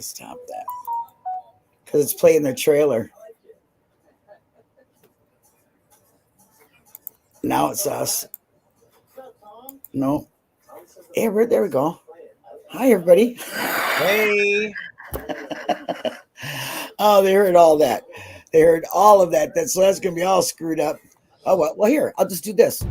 stop that? Because it's playing their trailer. Now it's us. No. Hey, there we go. Hi, everybody. Hey. Oh, they heard all that. They heard all of that. So that's going to be all screwed up. Oh, well, here, I'll just do this.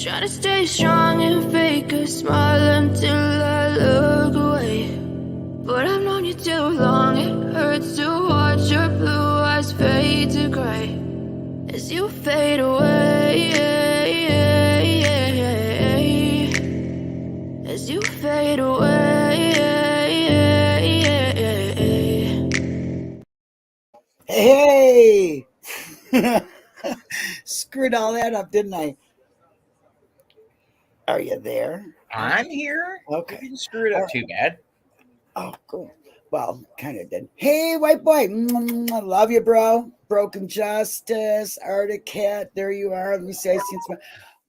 Trying to stay strong and fake a smile until I look away. But I've known you too long, it hurts to watch your blue eyes fade to gray as you fade away, as you fade away. Hey! Screwed all that up, didn't I? Are you there? I'm here. Okay. You didn't screw it up too bad. Oh, cool. Well, kind of did. Hey, white boy. I love you, bro. Broken Justice, Arctic Cat. There you are. Let me say,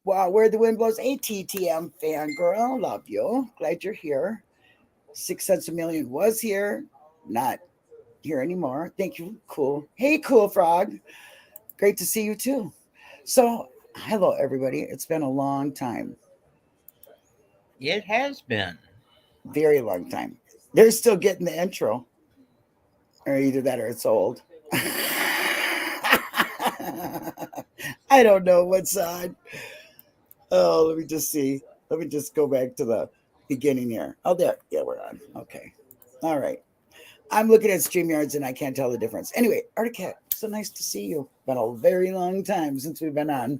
wow, where the wind blows. ATTM fangirl. Love you. Glad you're here. 6 cents a million was here. Not here anymore. Thank you. Cool. Hey, Cool Frog. Great to see you, too. So, hello, everybody. It's been a long time. It has been. Very long time. They're still getting the intro. Or either that or it's old. I don't know what's on. Oh, let me just see. Let me just go back to the beginning here. Oh, there. Yeah, we're on. Okay. All right. I'm looking at StreamYards and I can't tell the difference. Anyway, Arctic, so nice to see you. Been a very long time since we've been on.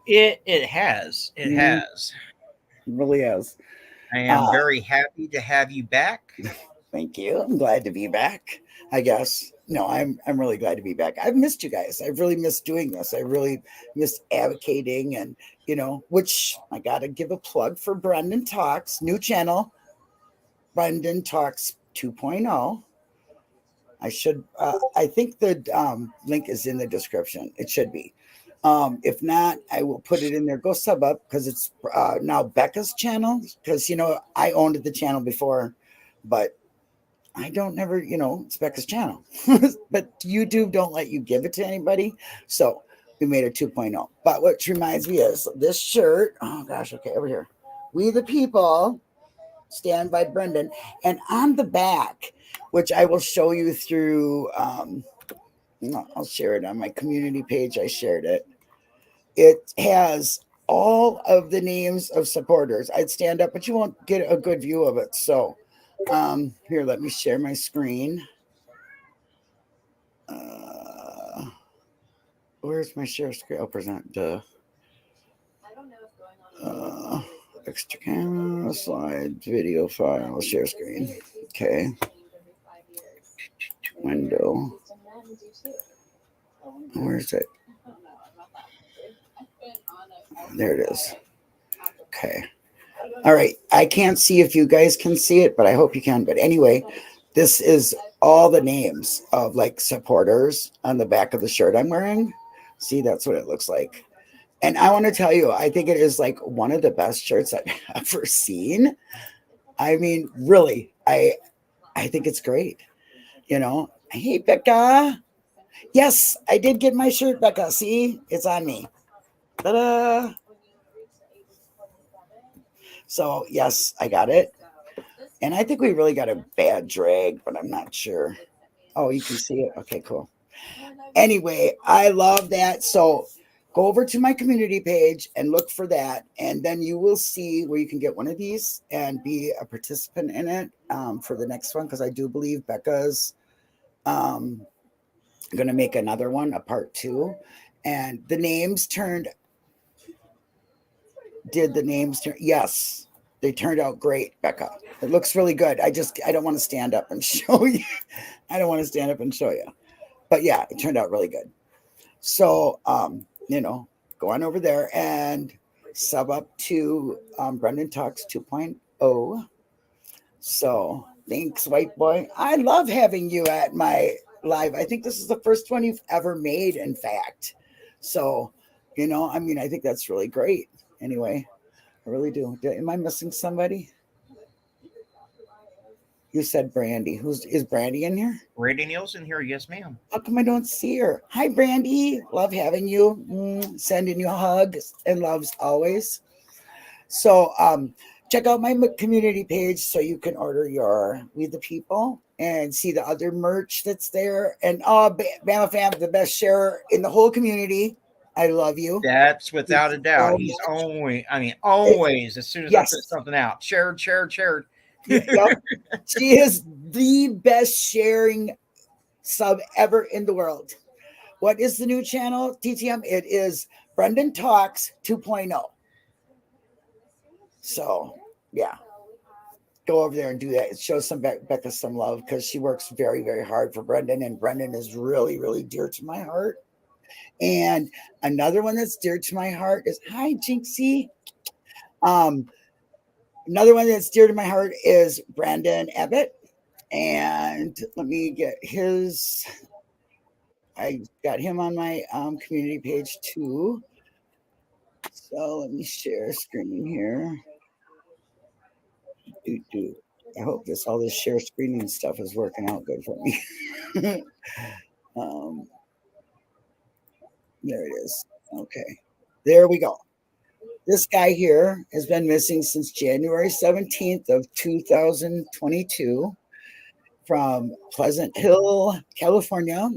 It has. It has. It really has. I am very happy to have you back. Thank you. I'm glad to be back, I guess. No, I'm really glad to be back. I've missed you guys. I've really missed doing this. I really miss advocating and, which I got to give a plug for Brendan Talks, new channel, Brendan Talks 2.0. I should, I think the link is in the description. It should be. If not, I will put it in there. Go sub up because it's now Becca's channel. Because, I owned the channel before, but I don't never, it's Becca's channel. But YouTube don't let you give it to anybody. So we made a 2.0. But what reminds me is this shirt. Oh, gosh. Okay, over here. We the People stand by Brendan. And on the back, which I will show you through I'll share it on my community page. I shared it. It has all of the names of supporters. I'd stand up, but you won't get a good view of it. So here, let me share my screen. Where's my share screen? I'll present the extra camera, slide, video file, share screen. Okay. Window. Where is it? There it is. Okay. All right. I can't see if you guys can see it, but I hope you can. But anyway, this is all the names of like supporters on the back of the shirt I'm wearing. See, that's what it looks like. And I want to tell you, I think it is like one of the best shirts I've ever seen. I mean, really, I think it's great. You know, hey Becca. Yes, I did get my shirt, Becca. See, it's on me. Ta-da. So yes, I got it. And I think we really got a bad drag, but I'm not sure. Oh, you can see it. Okay, cool. Anyway, I love that. So go over to my community page and look for that. And then you will see where you can get one of these and be a participant in it for the next one. Because I do believe Becca's going to make another one, a part 2. And the names turned. Did the names turn? Yes, they turned out great, Becca. It looks really good. I don't want to stand up and show you. I don't want to stand up and show you. But yeah, it turned out really good. So, you know, go on over there and sub up to Brendan Talks 2.0. So thanks, white boy. I love having you at my live. I think this is the first one you've ever made, in fact. So, you know, I mean, I think that's really great. Anyway, I really do. Am I missing somebody? You said Brandy. Is Brandy in here? Brandy Neal's in here. Yes, ma'am. How come I don't see her? Hi, Brandy. Love having you. Sending you hugs and loves always. So check out my community page so you can order your We the People and see the other merch that's there. And Bama Fam, the best sharer in the whole community. I love you. That's without a doubt. He's always, as soon as I put something out, shared. Yep. She is the best sharing sub ever in the world. What is the new channel, TTM? It is Brendan Talks 2.0. So, yeah. Go over there and do that. It shows Becca some love because she works very, very hard for Brendan. And Brendan is really, really dear to my heart. And another one that's dear to my heart is, hi, Jinxie. Another one that's dear to my heart is Brandon Abbott. And let me get his. I got him on my community page too. So let me share screen here. I hope all this share screening stuff is working out good for me. There it is. Okay. There we go. This guy here has been missing since January 17th of 2022 from Pleasant Hill, California.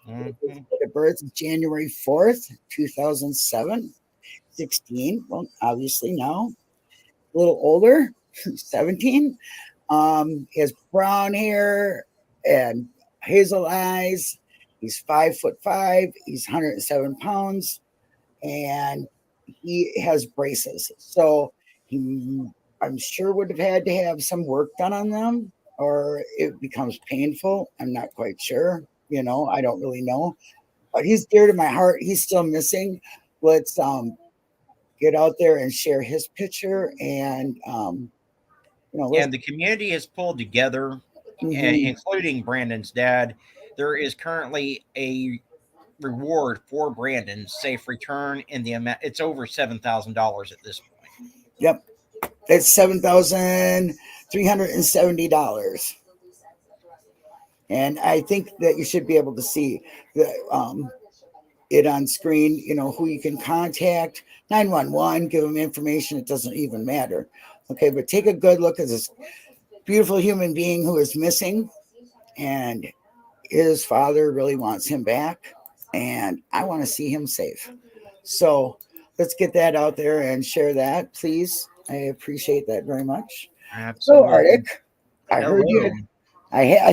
Mm-hmm. The birth is January 4th, 2007. 16. Well, obviously now a little older, 17. He has brown hair and hazel eyes. He's 5'5". He's 107 pounds, and he has braces. So I'm sure would have had to have some work done on them, or it becomes painful. I'm not quite sure. You know, I don't really know, but he's dear to my heart. He's still missing. Let's get out there and share his picture, and and the community has pulled together, including Brandon's dad. There is currently a reward for Brandon's safe return in the amount. It's over $7,000 at this point. Yep, it's $7,370. And I think that you should be able to see it on screen, you know, who you can contact. 911, give them information. It doesn't even matter. Okay, but take a good look at this beautiful human being who is missing, and his father really wants him back, and I want to see him safe. So let's get that out there and share that, please. I appreciate that very much. Absolutely. So, Arctic, I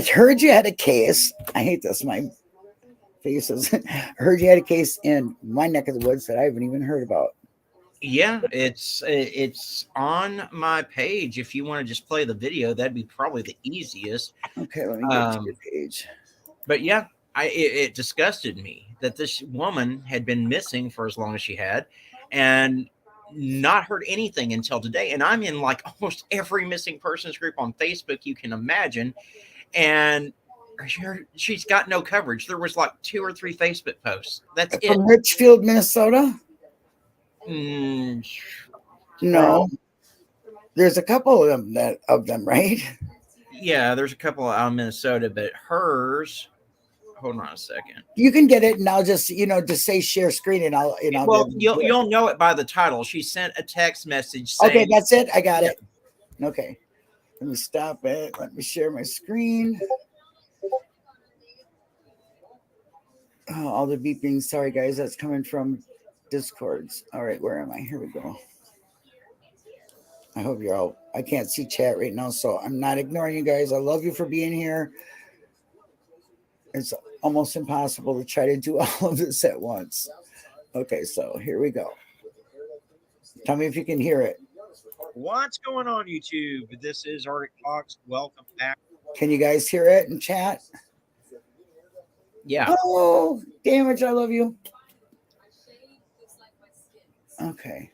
heard you had a case. I hate this. My faces. I heard you had a case in my neck of the woods that I haven't even heard about. Yeah, it's on my page. If you want to just play the video, that'd be probably the easiest. Okay, let me get to your page. But yeah, it disgusted me that this woman had been missing for as long as she had, and not heard anything until today. And I'm in like almost every missing persons group on Facebook you can imagine, and she's got no coverage. There was like 2 or 3 Facebook posts. That's it. From Richfield, Minnesota? No. There's a couple of them, right? Yeah, there's a couple out of Minnesota, but hers. Hold on a second. You can get it, and I'll just just say share screen, and I'll Well, you'll know it by the title. She sent a text message saying, "Okay, that's it. I got it." Okay, let me stop it. Let me share my screen. Oh, all the beeping. Sorry, guys. That's coming from Discords. All right, where am I? Here we go. I hope you're all. I can't see chat right now, so I'm not ignoring you guys. I love you for being here. It's almost impossible to try to do all of this at once. Okay, so here we go. Tell me if you can hear it. What's going on, YouTube? This is Arcticfox. Welcome back. Can you guys hear it in chat? Yeah. Oh, damage, I love you. Okay.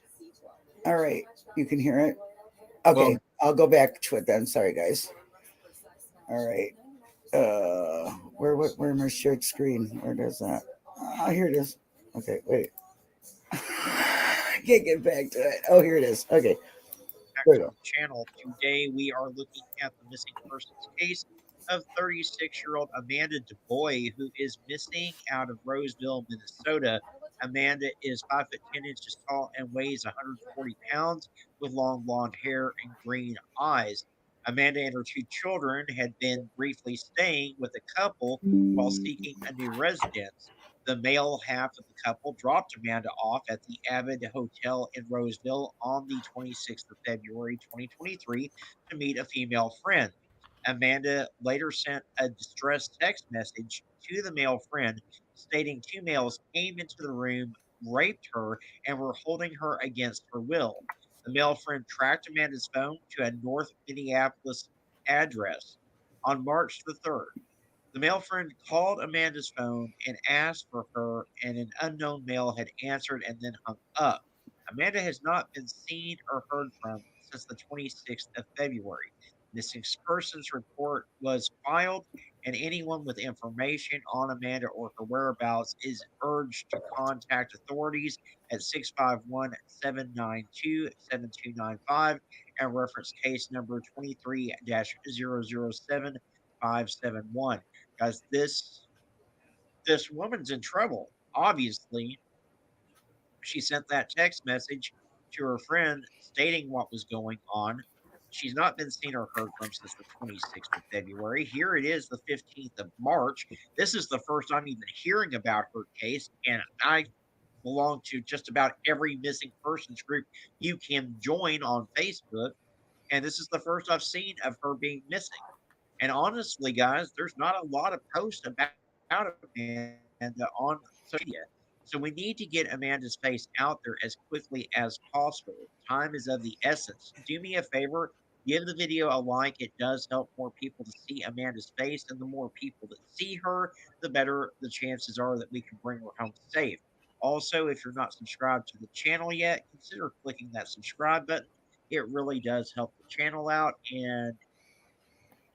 All right. You can hear it? Okay. Well, I'll go back to it then. Sorry, guys. All right. Where my shared screen? Where does that? Oh, here it is. Okay, wait. I can't get back to it. Oh, here it is. Okay. There we go. Channel. Today we are looking at the missing persons case of 36-year-old Amanda DuBois, who is missing out of Roseville, Minnesota. Amanda is 5'10" tall and weighs 140 pounds with long blonde hair and green eyes. Amanda and her 2 children had been briefly staying with a couple while seeking a new residence. The male half of the couple dropped Amanda off at the Avid Hotel in Roseville on the 26th of February, 2023 to meet a female friend. Amanda later sent a distress text message to the male friend stating 2 males came into the room, raped her, and were holding her against her will. The male friend tracked Amanda's phone to a North Minneapolis address. On March the 3rd, the male friend called Amanda's phone and asked for her, and an unknown male had answered and then hung up. Amanda has not been seen or heard from since the 26th of February. Missing persons report was filed, and anyone with information on Amanda or her whereabouts is urged to contact authorities at 651-792-7295 and reference case number 23-007571. Guys, this woman's in trouble. Obviously, she sent that text message to her friend stating what was going on. She's not been seen or heard from since the 26th of February. Here it is, the 15th of March. This is the first I'm even hearing about her case, and I belong to just about every missing persons group you can join on Facebook, and this is the first I've seen of her being missing. And honestly, guys, there's not a lot of posts about Amanda on social media. So we need to get Amanda's face out there as quickly as possible. Time is of the essence. Do me a favor, give the video a like. It does help more people to see Amanda's face, and the more people that see her, the better the chances are that we can bring her home safe. Also, if you're not subscribed to the channel yet, consider clicking that subscribe button. It really does help the channel out, and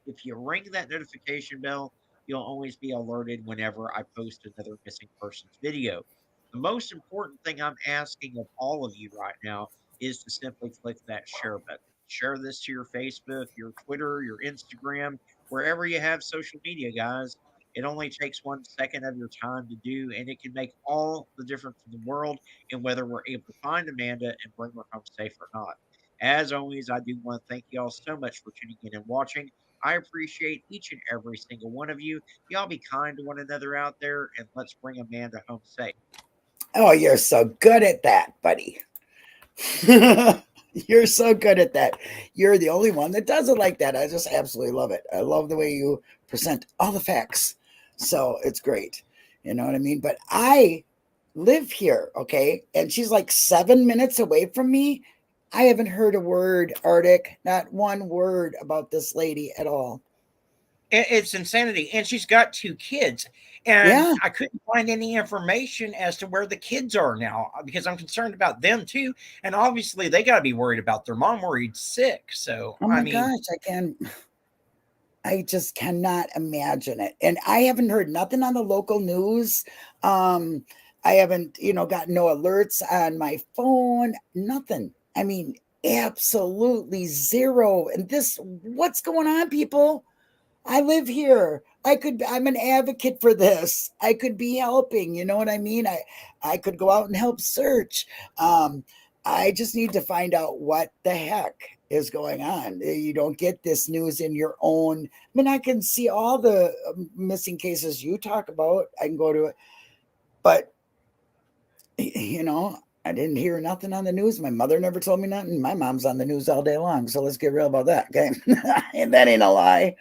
if you ring that notification bell, you'll always be alerted whenever I post another missing persons video. The most important thing I'm asking of all of you right now is to simply click that share button. Share this to your Facebook, your Twitter, your Instagram, wherever you have social media, guys. It only takes 1 second of your time to do, and it can make all the difference in the world in whether we're able to find Amanda and bring her home safe or not. As always, I do want to thank you all so much for tuning in and watching. I appreciate each and every single one of you. Y'all be kind to one another out there, and let's bring Amanda home safe. Oh, you're so good at that, buddy. You're so good at that. You're the only one that does it like that. I just absolutely love it. I love the way you present all the facts. So it's great. You know what I mean? But I live here, okay? And she's like 7 minutes away from me. I haven't heard a word, Arctic, not one word about this lady at all. It's insanity. And she's got 2 kids. And Yeah. I couldn't find any information as to where the kids are now because I'm concerned about them too. And obviously they got to be worried about their mom worried sick. So, Oh my gosh, I just cannot imagine it. And I haven't heard nothing on the local news. I haven't, got no alerts on my phone, nothing. I mean, absolutely zero. And what's going on, people? I live here. I'm an advocate for this. I could be helping, you know what I mean? I could go out and help search. I just need to find out what the heck is going on. You don't get this news in your own. I mean, I can see all the missing cases you talk about. I can go to it, but I didn't hear nothing on the news. My mother never told me nothing. My mom's on the news all day long. So let's get real about that. Okay. And that ain't a lie.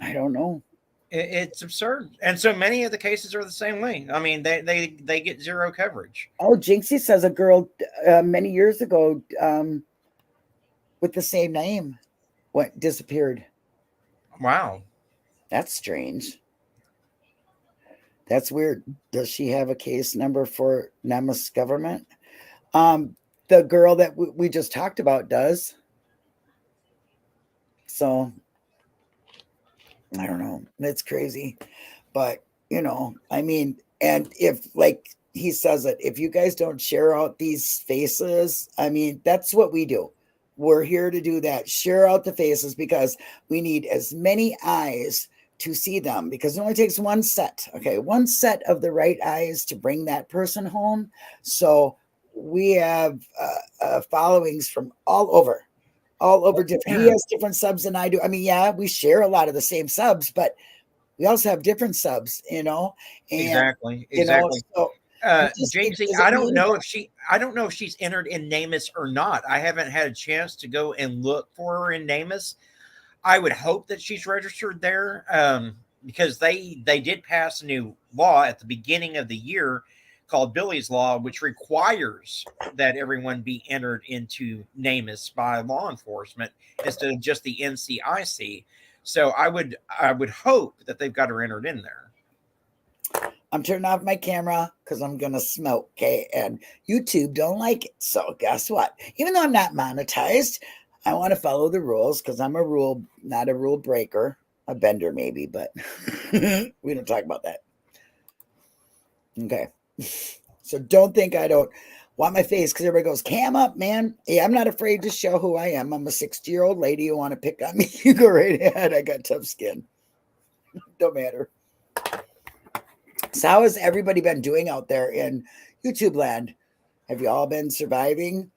I don't know. It's absurd. And so many of the cases are the same way. I mean, they get zero coverage. Oh, Jinxie says a girl many years ago with the same name disappeared. Wow. That's strange. That's weird. Does she have a case number for Nemus government? The girl that we just talked about does. So I don't know. It's crazy. But, I mean, and if, like he says it, if you guys don't share out these faces, I mean, that's what we do. We're here to do that. Share out the faces because we need as many eyes to see them because it only takes one set. Okay. One set of the right eyes to bring that person home. So we have followings from all over different. He has different subs than I do. I mean, yeah, we share a lot of the same subs, but we also have different subs, and, exactly. So Jinxie, I don't know if she's entered in NamUs or not. I haven't had a chance to go and look for her in NamUs. I would hope that she's registered there because they did pass a new law at the beginning of the year called Billy's Law, which requires that everyone be entered into NamUs by law enforcement instead of just the NCIC. So I would hope that they've got her entered in there. I'm turning off my camera because I'm gonna smoke, okay? And YouTube don't like it. So guess what? Even though I'm not monetized, I want to follow the rules because I'm not a rule breaker, a bender maybe, but we don't talk about that. Okay. So don't think I don't want my face because everybody goes, cam up, man. Yeah, I'm not afraid to show who I am. I'm a 60-year-old lady who want to pick on me. You go right ahead. I got tough skin. Don't matter. So how has everybody been doing out there in YouTube land? Have you all been surviving?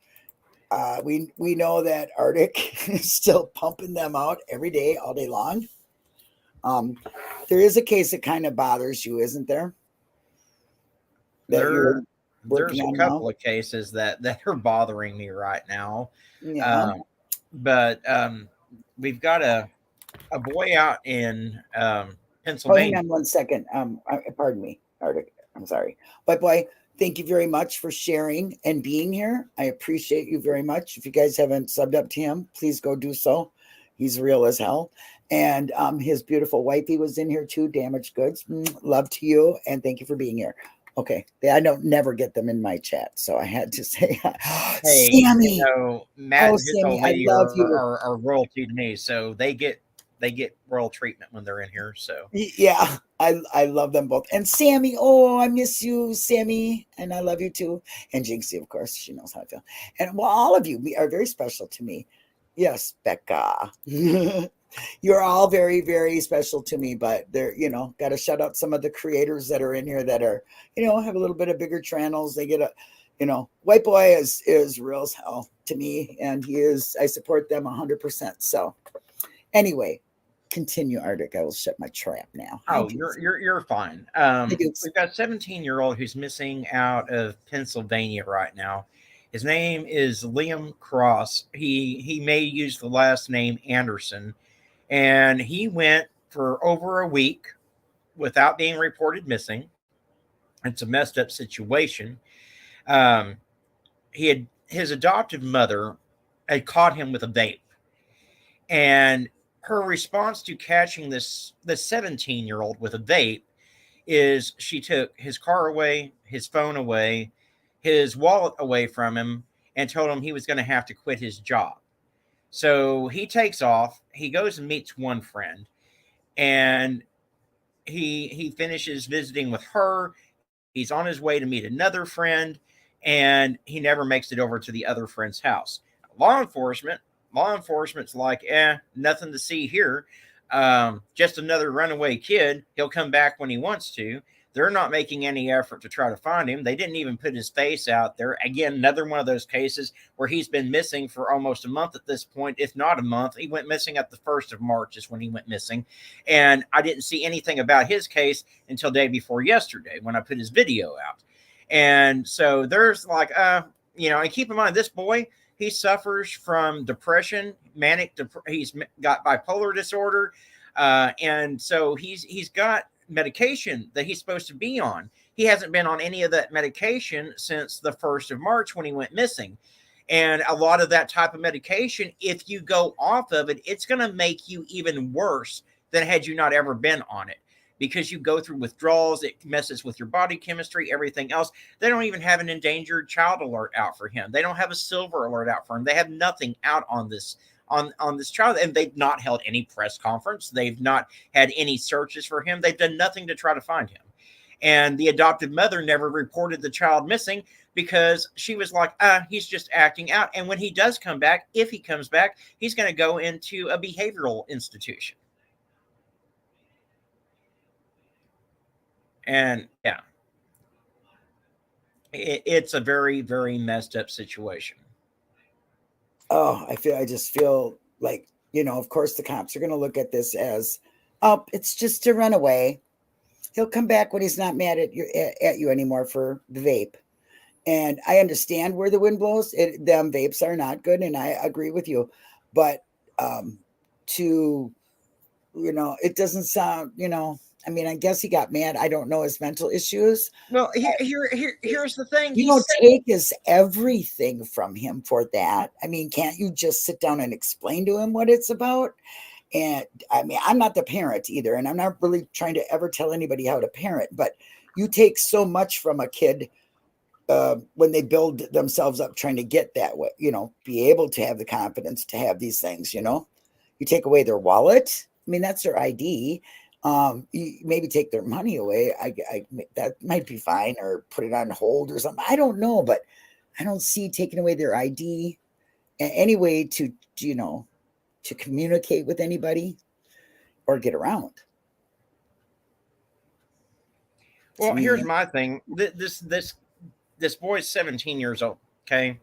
We know that Arctic is still pumping them out every day, all day long. There is a case that kind of bothers you, isn't there? There's a couple of cases that are bothering me right now. Yeah. But we've got a boy out in Pennsylvania. Hang on 1 second. Pardon me, Arctic. I'm sorry. But boy, thank you very much for sharing and being here. I appreciate you very much. If you guys haven't subbed up to him, please go do so. He's real as hell. And his beautiful wifey was in here too, Damaged Goods. Love to you. And thank you for being here. Okay. I don't never get them in my chat. So I had to say, hey, Sammy. Matt and his old lady I love you. Are royalty to me. So they get royal treatment when they're in here. So yeah, I love them both. And Sammy, oh, I miss you, Sammy, and I love you too. And Jinxie, of course, she knows how I feel. And well, all of you are very special to me. Yes, Becca. You're all very, very special to me, but they're, got to shout out some of the creators that are in here that are, have a little bit of bigger channels. They get White Boy is real as hell to me, and I support them 100%. So anyway, continue, Arctic. I will shut my trap now. Oh, you're fine. We've got a 17-year-old who's missing out of Pennsylvania right now. His name is Liam Cross. He may use the last name Anderson, and he went for over a week without being reported missing. It's a messed up situation. His adoptive mother had caught him with a vape, and her response to catching this 17-year-old with a vape is she took his car away, his phone away, his wallet away from him, and told him he was going to have to quit his job. So he takes off. He goes and meets one friend, and he finishes visiting with her. He's on his way to meet another friend, and he never makes it over to the other friend's house. Law enforcement's like, nothing to see here. Just another runaway kid. He'll come back when he wants to. They're not making any effort to try to find him. They didn't even put his face out there. Again, another one of those cases where he's been missing for almost a month at this point, if not a month. He went missing at the 1st of March is when he went missing. And I didn't see anything about his case until day before yesterday when I put his video out. And so there's like, and keep in mind, this boy, he suffers from depression, he's got bipolar disorder. And so he's got medication that he's supposed to be on. He hasn't been on any of that medication since the 1st of March when he went missing. And a lot of that type of medication, if you go off of it, it's going to make you even worse than had you not ever been on it, because you go through withdrawals. It messes with your body chemistry, everything else. They don't even have an endangered child alert out for him. They don't have a silver alert out for him. They have nothing out on this on this child, and they've not held any press conference. They've not had any searches for him. They've done nothing to try to find him. And the adoptive mother never reported the child missing because she was like, he's just acting out. And when he does come back, if he comes back, he's going to go into a behavioral institution. And yeah, it's a very, very messed up situation. Oh, I just feel like, of course the cops are going to look at this as, it's just a runaway. He'll come back when he's not mad at you anymore for the vape. And I understand where the wind blows. Them vapes are not good, and I agree with you. But it doesn't sound, I mean, I guess he got mad. I don't know his mental issues. Well, here's the thing. You don't take his everything from him for that. I mean, can't you just sit down and explain to him what it's about? And I mean, I'm not the parent either, and I'm not really trying to ever tell anybody how to parent, but you take so much from a kid when they build themselves up trying to get that way, be able to have the confidence to have these things, you take away their wallet. I mean, that's their ID. You maybe take their money away. That might be fine, or put it on hold or something. I don't know, but I don't see taking away their ID any way to communicate with anybody or get around. Well, here's my thing. This boy's 17 years old. Okay.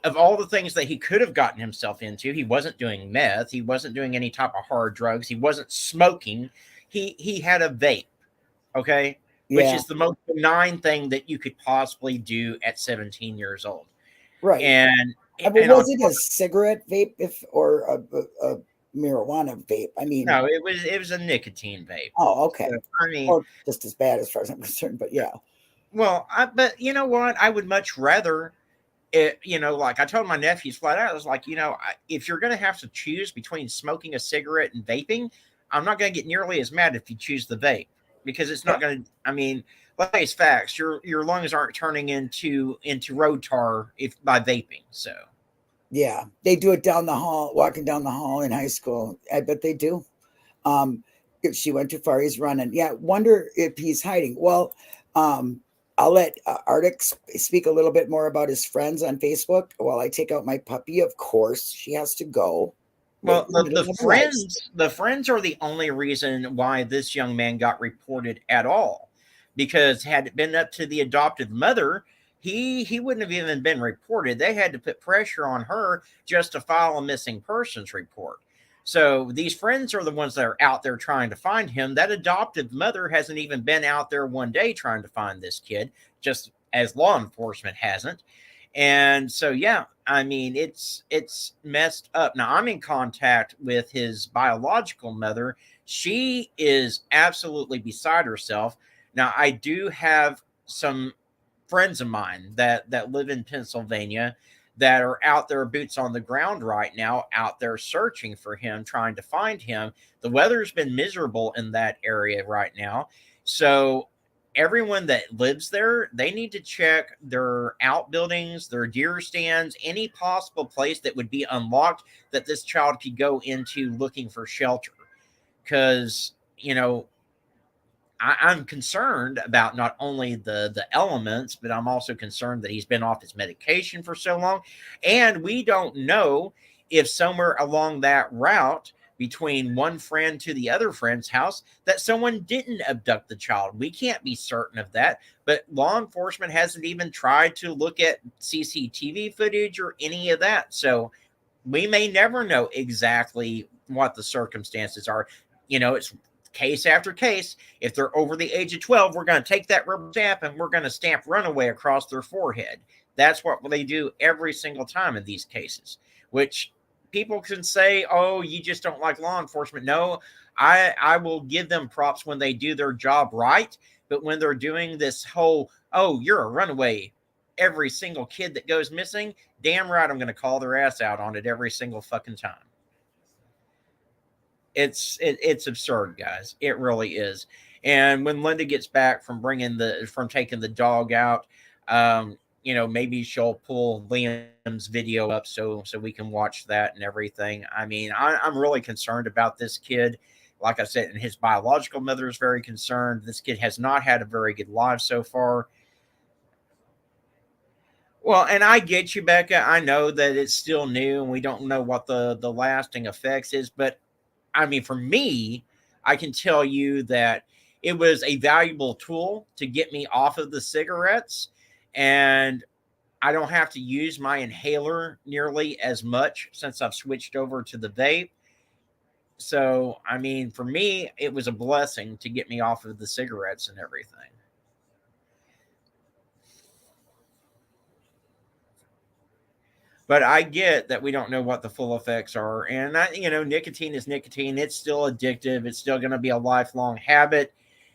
Of all the things that he could have gotten himself into, he wasn't doing meth. He wasn't doing any type of hard drugs. He wasn't smoking. He had a vape, okay, which is the most benign thing that you could possibly do at 17 years old, right? And was it a cigarette vape or a marijuana vape? I mean, no, it was a nicotine vape. Oh, okay. So, I mean, or just as bad as far as I'm concerned, but yeah. Well, but you know what? I would much rather. Like I told my nephews flat out, I was like, if you're going to have to choose between smoking a cigarette and vaping, I'm not going to get nearly as mad if you choose the vape, because it's not going to, I mean, let's face facts, your lungs aren't turning into road tar by vaping. So yeah, they do it down the hall, walking down the hall in high school. I bet they do. If she went too far, he's running. Yeah. Wonder if he's hiding. Well, I'll let Arctic speak a little bit more about his friends on Facebook while I take out my puppy. Of course, she has to go. Well, the friends are the only reason why this young man got reported at all, because had it been up to the adoptive mother, he wouldn't have even been reported. They had to put pressure on her just to file a missing persons report. So these friends are the ones that are out there trying to find him. That adoptive mother hasn't even been out there one day trying to find this kid, just as law enforcement hasn't. And so, yeah, I mean, it's messed up. Now, I'm in contact with his biological mother. She is absolutely beside herself. Now, I do have some friends of mine that live in Pennsylvania that are out there, boots on the ground right now, out there searching for him, trying to find him. The weather's been miserable in that area right now. So everyone that lives there, they need to check their outbuildings, their deer stands, any possible place that would be unlocked that this child could go into looking for shelter. Because, I'm concerned about not only the elements, but I'm also concerned that he's been off his medication for so long. And we don't know if somewhere along that route between one friend to the other friend's house that someone didn't abduct the child. We can't be certain of that, but law enforcement hasn't even tried to look at CCTV footage or any of that. So we may never know exactly what the circumstances are. It's case after case. If they're over the age of 12, we're going to take that rubber stamp and we're going to stamp Runaway across their forehead. That's what they do every single time in these cases, which people can say, oh, you just don't like law enforcement. No, I will give them props when they do their job right. But when they're doing this whole, oh, you're a runaway, every single kid that goes missing, damn right I'm going to call their ass out on it every single fucking time. It's absurd, guys. It really is. And when Linda gets back from taking the dog out, maybe she'll pull Liam's video up so we can watch that and everything. I mean, I'm really concerned about this kid. Like I said, and his biological mother is very concerned. This kid has not had a very good life so far. Well, and I get you, Becca. I know that it's still new and we don't know what the lasting effects is, but I mean, for me, I can tell you that it was a valuable tool to get me off of the cigarettes, and I don't have to use my inhaler nearly as much since I've switched over to the vape. So, I mean, for me, it was a blessing to get me off of the cigarettes and everything. But I get that we don't know what the full effects are. And, nicotine is nicotine. It's still addictive. It's still going to be a lifelong habit.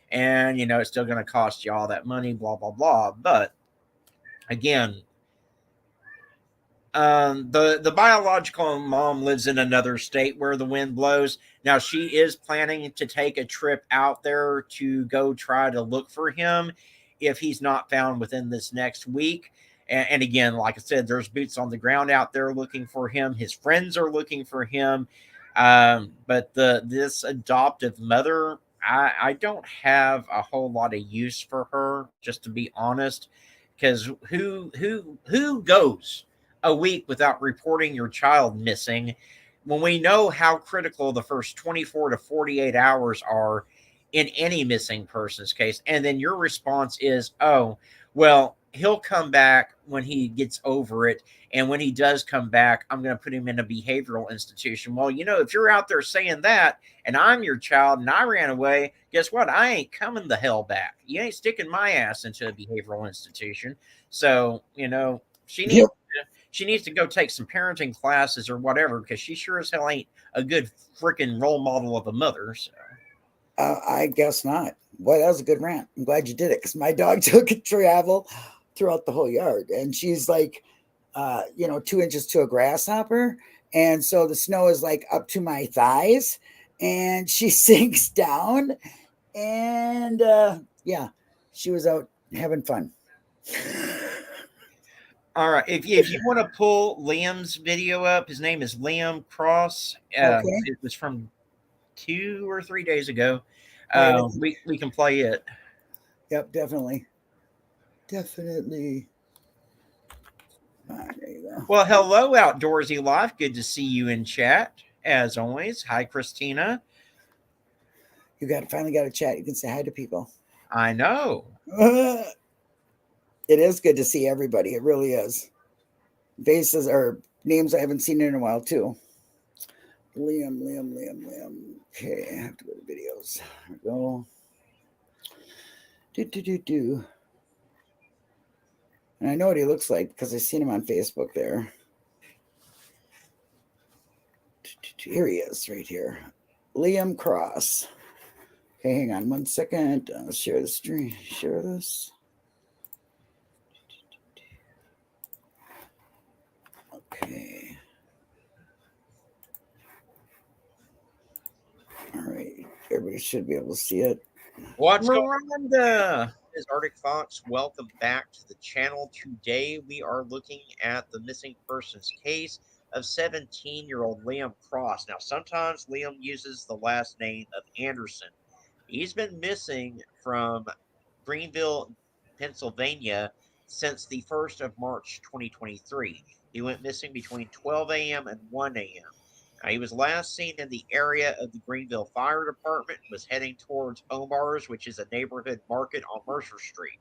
And, it's still going to cost you all that money, blah, blah, blah. But, again, the biological mom lives in another state where the wind blows. Now, she is planning to take a trip out there to go try to look for him if he's not found within this next week. And again, like I said, there's boots on the ground out there looking for him. His friends are looking for him. But this adoptive mother, I don't have a whole lot of use for her, just to be honest, because who goes a week without reporting your child missing when we know how critical the first 24 to 48 hours are in any missing person's case? And then your response is, oh, well, he'll come back when he gets over it. And when he does come back, I'm going to put him in a behavioral institution. Well, if you're out there saying that and I'm your child and I ran away, guess what? I ain't coming the hell back. You ain't sticking my ass into a behavioral institution. So, she needs to go take some parenting classes or whatever, because she sure as hell ain't a good freaking role model of a mother. So. I guess not. Boy, that was a good rant. I'm glad you did it, because my dog took a travel throughout the whole yard, and she's like 2 inches to a grasshopper, and so the snow is like up to my thighs, and she sinks down, and she was out having fun. All right, if you want to pull Liam's video up, his name is Liam Cross. Okay. It was from 2 or 3 days ago. We can play it. Yep, definitely. There you go. Well, hello, Outdoorsy Life. Good to see you in chat, as always. Hi, Christina. You finally got a chat. You can say hi to people. I know. It is good to see everybody. It really is. Faces or names I haven't seen in a while, too. Liam. Okay, I have to go to videos. There we go. Do. And I know what he looks like because I've seen him on Facebook there. Here he is, right here. Liam Cross. Okay, hang on 1 second. I'll share the screen. Share this. Everybody should be able to see it. What's going on? This is Arcticfox. Welcome back to the channel. Today we are looking at the missing persons case of 17-year-old Liam Cross. Now, sometimes Liam uses the last name of Anderson. He's been missing from Greenville, Pennsylvania since the 1st of March 2023. He went missing between 12 a.m. and 1 a.m. He was last seen in the area of the Greenville Fire Department and was heading towards Omar's, which is a neighborhood market on Mercer Street.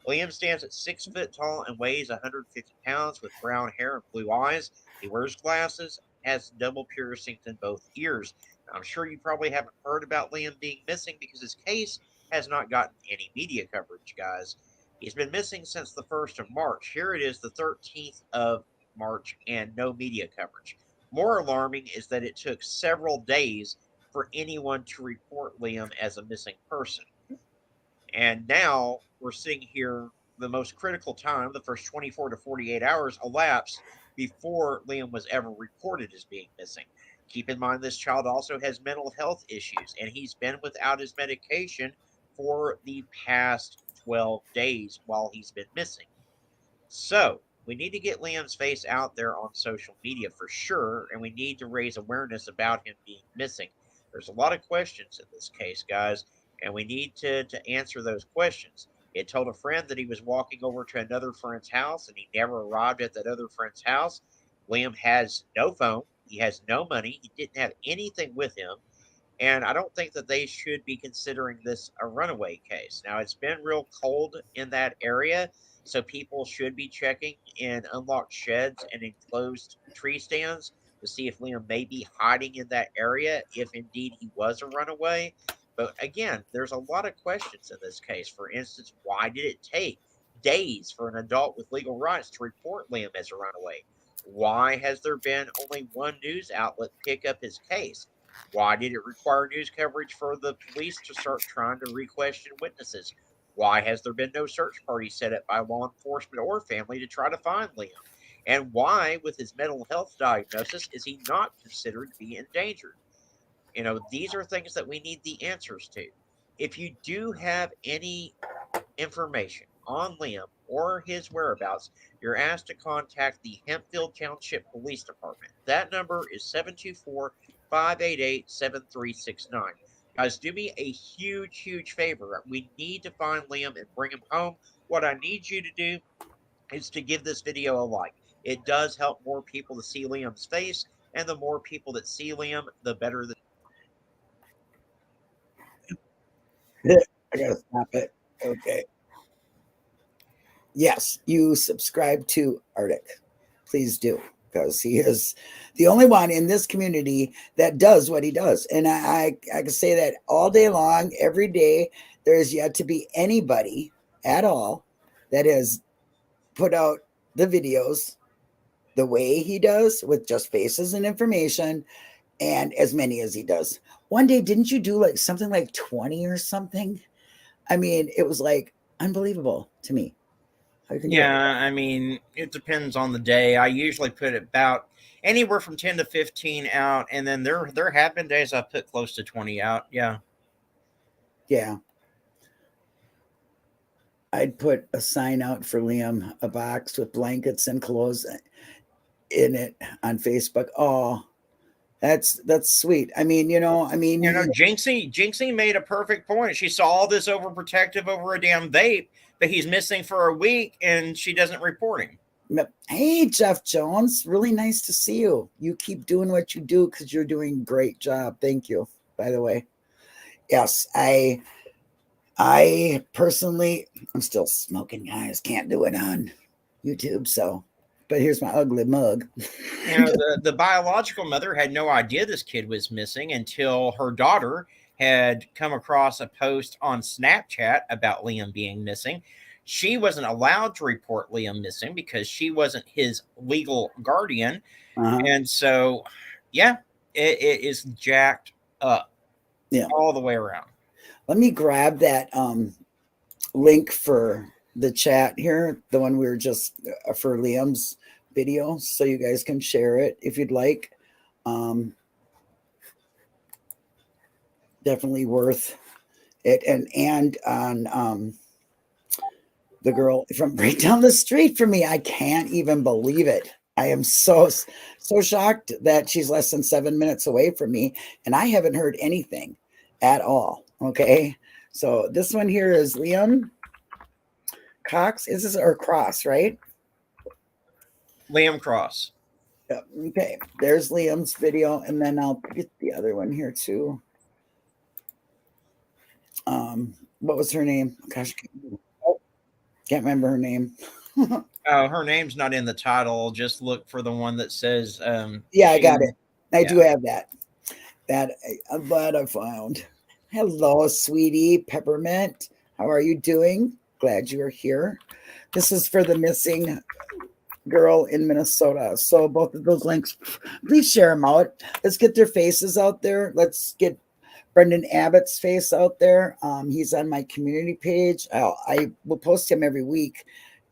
Liam stands at 6 foot tall and weighs 150 pounds with brown hair and blue eyes. He wears glasses, has double piercings in both ears. Now, I'm sure you probably haven't heard about Liam being missing because his case has not gotten any media coverage, guys. He's been missing since the 1st of March. Here it is, the 13th of March, and no media coverage. More alarming is that it took several days for anyone to report Liam as a missing person. And now we're sitting here, the most critical time, the first 24 to 48 hours elapsed before Liam was ever reported as being missing. Keep in mind, this child also has mental health issues, and he's been without his medication for the past 12 days while he's been missing. So, we need to get Liam's face out there on social media for sure, and we need to raise awareness about him being missing. There's a lot of questions in this case, guys, and we need to answer those questions. It told a friend that he was walking over to another friend's house and he never arrived at that other friend's house. Liam has no phone, he has no money, he didn't have anything with him, and I don't think that they should be considering this a runaway case. Now, it's been real cold in that area, so people should be checking in unlocked sheds and enclosed tree stands to see if Liam may be hiding in that area, if indeed he was a runaway. But again, there's a lot of questions in this case. For instance, why did it take days for an adult with legal rights to report Liam as a runaway? Why has there been only one news outlet pick up his case? Why did it require news coverage for the police to start trying to re-question witnesses? Why has there been no search party set up by law enforcement or family to try to find Liam? And why, with his mental health diagnosis, is he not considered to be endangered? These are things that we need the answers to. If you do have any information on Liam or his whereabouts, you're asked to contact the Hempfield Township Police Department. That number is 724-588-7369. Guys, do me a huge favor. We need to find Liam and bring him home. What I need you to do is to give this video a like. It does help more people to see Liam's face, and the more people that see Liam, the better the... I gotta stop it. Okay. Yes, you subscribe to Arctic. Please do, because he is the only one in this community that does what he does. And I can say that all day long, every day. There is yet to be anybody at all that has put out the videos the way he does, with just faces and information, and as many as he does. One day, didn't you do like something like 20 or something? I mean, it was like unbelievable to me. Yeah, I mean, it depends on the day. I usually put about anywhere from 10 to 15 out, and then there have been days I put close to 20 out. Yeah. I'd put a sign out for Liam, a box with blankets and clothes in it on Facebook. Oh, that's sweet. I mean, Jinxie made a perfect point. She saw all this overprotective over a damn vape, but he's missing for a week and she doesn't report him. Hey, Jeff Jones, really nice to see you. You keep doing what you do because you're doing a great job. Thank you, by the way. Yes, I personally, I'm still smoking, guys. Can't do it on YouTube, so. But here's my ugly mug. The biological mother had no idea this kid was missing until her daughter had come across a post on Snapchat about Liam being missing. She wasn't allowed to report Liam missing because she wasn't his legal guardian. And so, yeah, it is jacked up all the way around. Let me grab that link for the chat here, the one we were just for Liam's video, so you guys can share it if you'd like. definitely worth it. And on the girl from right down the street from me, I can't even believe it. I am so shocked that she's less than 7 minutes away from me, and I haven't heard anything at all. Okay, so this one here is Liam Cox. Is this or Cross, right? Liam Cross. Yep. Okay, there's Liam's video, and then I'll get the other one here too. What was her name? Gosh, can't remember her name. Her name's not in the title. Just look for the one that says. Yeah, I got it. I do have that. I'm glad I found. Hello, sweetie Peppermint. How are you doing? Glad you are here. This is for the missing girl in Minnesota. So both of those links, please share them out. Let's get their faces out there. Let's get Brendan Abbott's face out there. He's on my community page. I will post him every week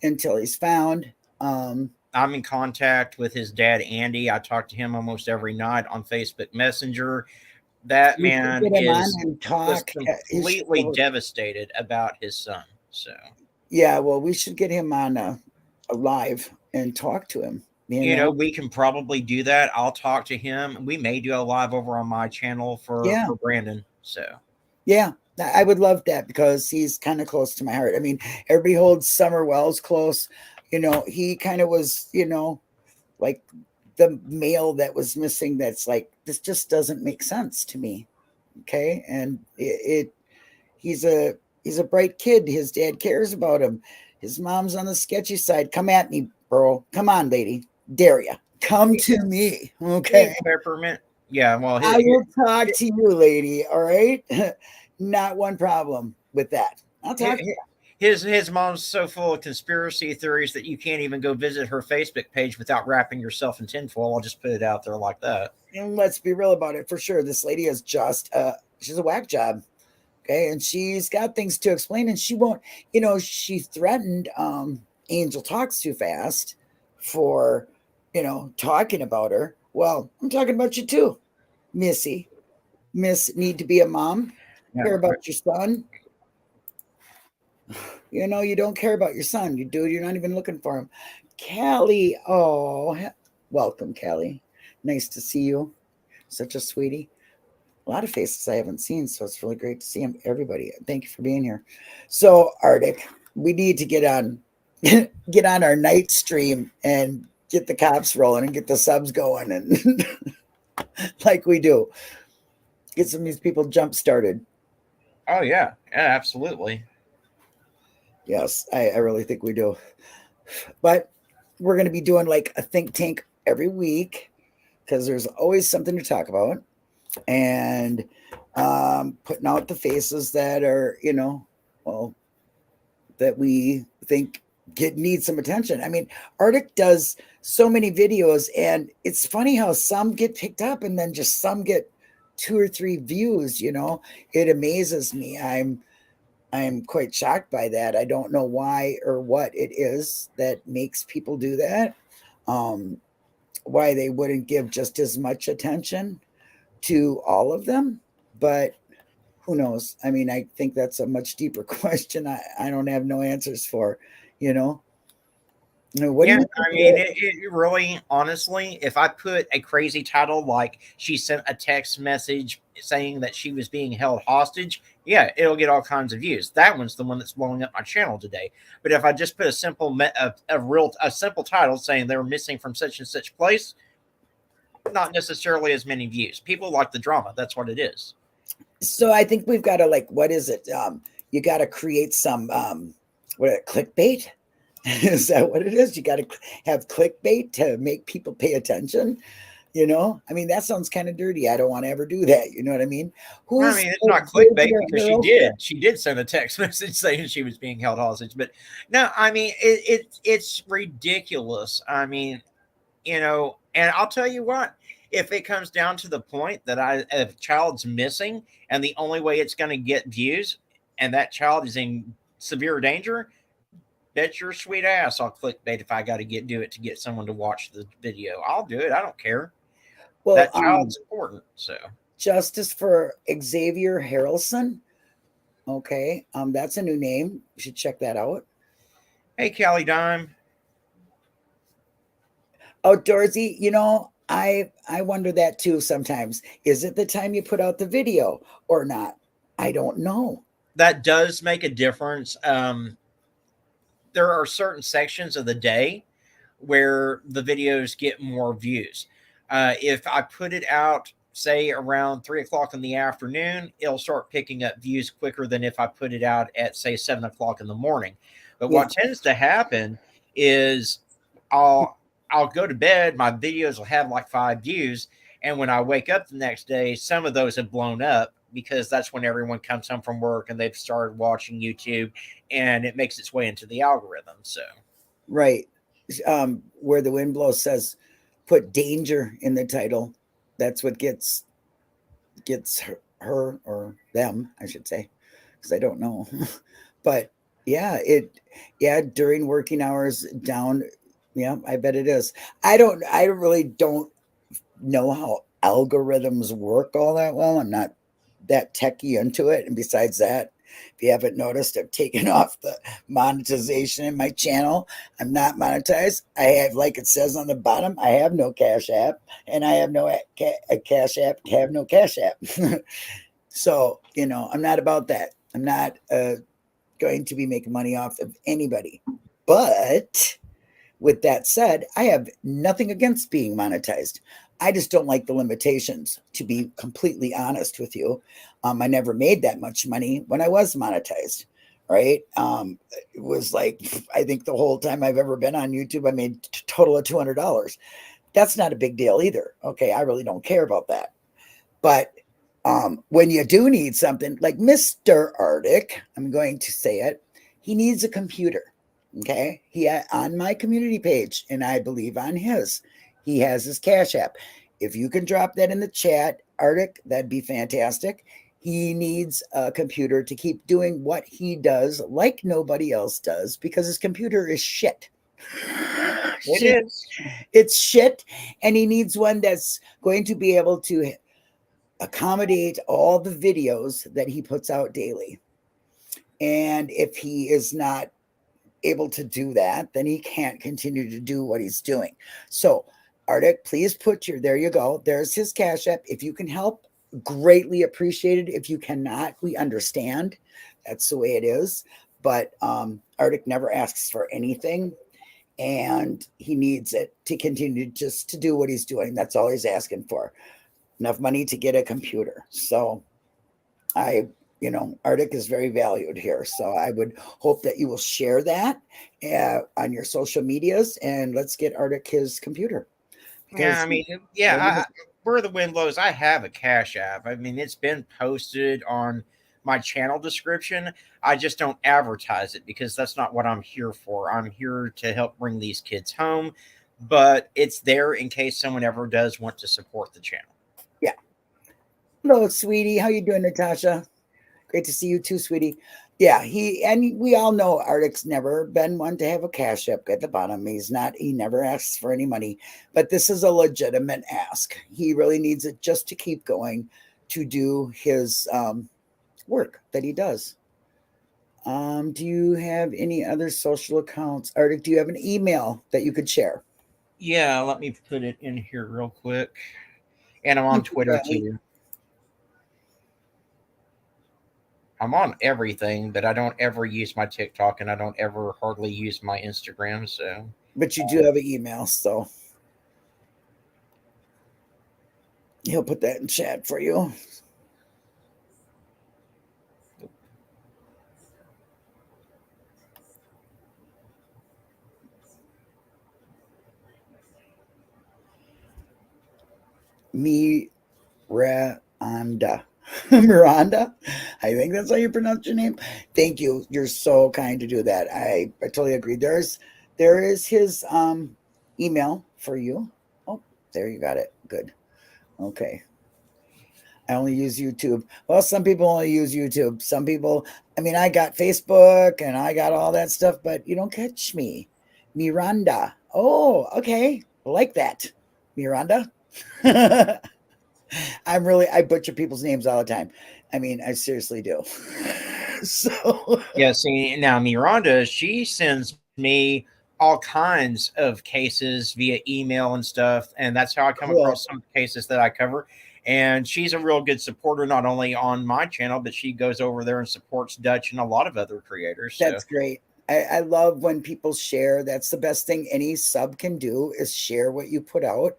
until he's found. I'm in contact with his dad, Andy. I talk to him almost every night on Facebook Messenger. That man is completely devastated about his son. So yeah, well, we should get him on a live and talk to him. You know, we can probably do that. I'll talk to him. We may do a live over on my channel for Brandon. So yeah, I would love that because he's kind of close to my heart. I mean, everybody holds Summer Wells close. You know, he kind of was, you know, like the male that was missing. That's like, this just doesn't make sense to me. Okay. And he's a bright kid. His dad cares about him. His mom's on the sketchy side. Come at me, bro. Come on, lady. Dare ya. Come to me. Okay. Peppermint. Yeah. Well, I will talk to you, lady. All right. Not one problem with that. I'll talk to you. His mom's so full of conspiracy theories that you can't even go visit her Facebook page without wrapping yourself in tinfoil. I'll just put it out there like that. And let's be real about it for sure. This lady is just she's a whack job. Okay. And she's got things to explain, and she won't, you know, she threatened Angel talks too fast for, you know, talking about her. Well, I'm talking about you too, Missy. Miss need to be a mom. Care about your son. You know, you don't care about your son. You're not even looking for him. Callie. Oh, welcome, Callie. Nice to see you. Such a sweetie. A lot of faces I haven't seen, so it's really great to see them. Everybody, thank you for being here. So, Arctic, we need to get on our night stream and get the cops rolling and get the subs going, and like we do, get some of these people jump started. Oh yeah, absolutely. Yes, I really think we do. But we're going to be doing like a think tank every week because there's always something to talk about, and putting out the faces that are, you know, well, that we think need some attention. I mean, Arctic does so many videos, and it's funny how some get picked up and then just some get 2 or 3 views. You know, it amazes me. I'm quite shocked by that. I don't know why or what it is that makes people do that. Why they wouldn't give just as much attention to all of them, but who knows? I mean, I think that's a much deeper question. I don't have no answers for, you know. What yeah, I mean, it really, honestly, if I put a crazy title like she sent a text message saying that she was being held hostage, yeah, it'll get all kinds of views. That one's the one that's blowing up my channel today. But if I just put a simple simple title saying they were missing from such and such place, not necessarily as many views. People like the drama. That's what it is. So I think we've got to, like, what is it? You got to create some clickbait. Is that what it is? You got to have clickbait to make people pay attention. You know, I mean, that sounds kind of dirty. I don't want to ever do that. You know what I mean? I mean, it's not clickbait because she did send a text message saying she was being held hostage. But no, I mean, it's ridiculous. I mean, you know, and I'll tell you what, if it comes down to the point that a child's missing and the only way it's going to get views and that child is in severe danger, bet your sweet ass I'll clickbait if I got to do it to get someone to watch the video. I'll do it. I don't care. Well, that child's important. So Justice for Xavier Harrelson. Okay, that's a new name. You should check that out. Hey, Callie Dime. Outdoorsy, I wonder that too sometimes. Is it the time you put out the video or not? I don't know. That does make a difference. There are certain sections of the day where the videos get more views. If I put it out, say around 3 o'clock in the afternoon, it'll start picking up views quicker than if I put it out at, say, 7 o'clock in the morning. But what tends to happen is I'll go to bed, my videos will have like 5 views, and when I wake up the next day, some of those have blown up because that's when everyone comes home from work and they've started watching YouTube, and it makes its way into the algorithm. So right. Where the Wind Blows says put danger in the title. That's what gets her or them, I should say, because I don't know. But yeah, during working hours down. Yeah, I bet it is. I really don't know how algorithms work all that well. I'm not that techie into it. And besides that, if you haven't noticed, I've taken off the monetization in my channel. I'm not monetized. I have, like it says on the bottom, I have no Cash App, and I have no Cash App, have no Cash App. So, I'm not about that. I'm not going to be making money off of anybody. But with that said, I have nothing against being monetized. I just don't like the limitations, to be completely honest with you. I never made that much money when I was monetized, right? It was like, I think the whole time I've ever been on YouTube, I made a total of $200. That's not a big deal either. Okay, I really don't care about that. But when you do need something, like Mr. Arctic, I'm going to say it, he needs a computer. Okay, he on my community page, and I believe on his, he has his Cash App. If you can drop that in the chat, Arctic, that'd be fantastic. He needs a computer to keep doing what he does like nobody else does, because his computer is shit. It's shit, and he needs one that's going to be able to accommodate all the videos that he puts out daily. And if he is not able to do that, then he can't continue to do what he's doing. So Arctic, please put there you go. There's his Cash App. If you can help, greatly appreciated. If you cannot, we understand. That's the way it is. But Arctic never asks for anything, and he needs it to continue just to do what he's doing. That's all he's asking for. Enough money to get a computer. So Arctic is very valued here. So I would hope that you will share that on your social medias, and let's get Arctic his computer. Where the Wind Blows, I have a Cash App. I mean, it's been posted on my channel description. I just don't advertise it because that's not what I'm here for. I'm here to help bring these kids home, but it's there in case someone ever does want to support the channel. Yeah. Hello, sweetie. How you doing, Natasha? Great to see you too, sweetie. Yeah, we all know Arctic's never been one to have a Cash App at the bottom. He never asks for any money, but this is a legitimate ask. He really needs it just to keep going to do his work that he does. Do you have any other social accounts? Arctic, do you have an email that you could share? Yeah, let me put it in here real quick. And I'm on Twitter too. I'm on everything, but I don't ever use my TikTok, and I don't ever hardly use my Instagram. So, but you do have an email, so he'll put that in chat for you. Miranda, I think that's how you pronounce your name. Thank you. You're so kind to do that. I totally agree. There is his email for you. Oh, there you got it. Good. Okay. I only use YouTube. Well, some people only use YouTube. Some people, I got Facebook and I got all that stuff, but you don't catch me. Miranda. Oh, okay. I like that. Miranda. I butcher people's names all the time. I mean, I seriously do. So yeah, see, now Miranda, she sends me all kinds of cases via email and stuff, and that's how I come cool. across some cases that I cover. And she's a real good supporter, not only on my channel, but she goes over there and supports Dutch and a lot of other creators. So That's great. I love when people share. That's the best thing any sub can do is share what you put out,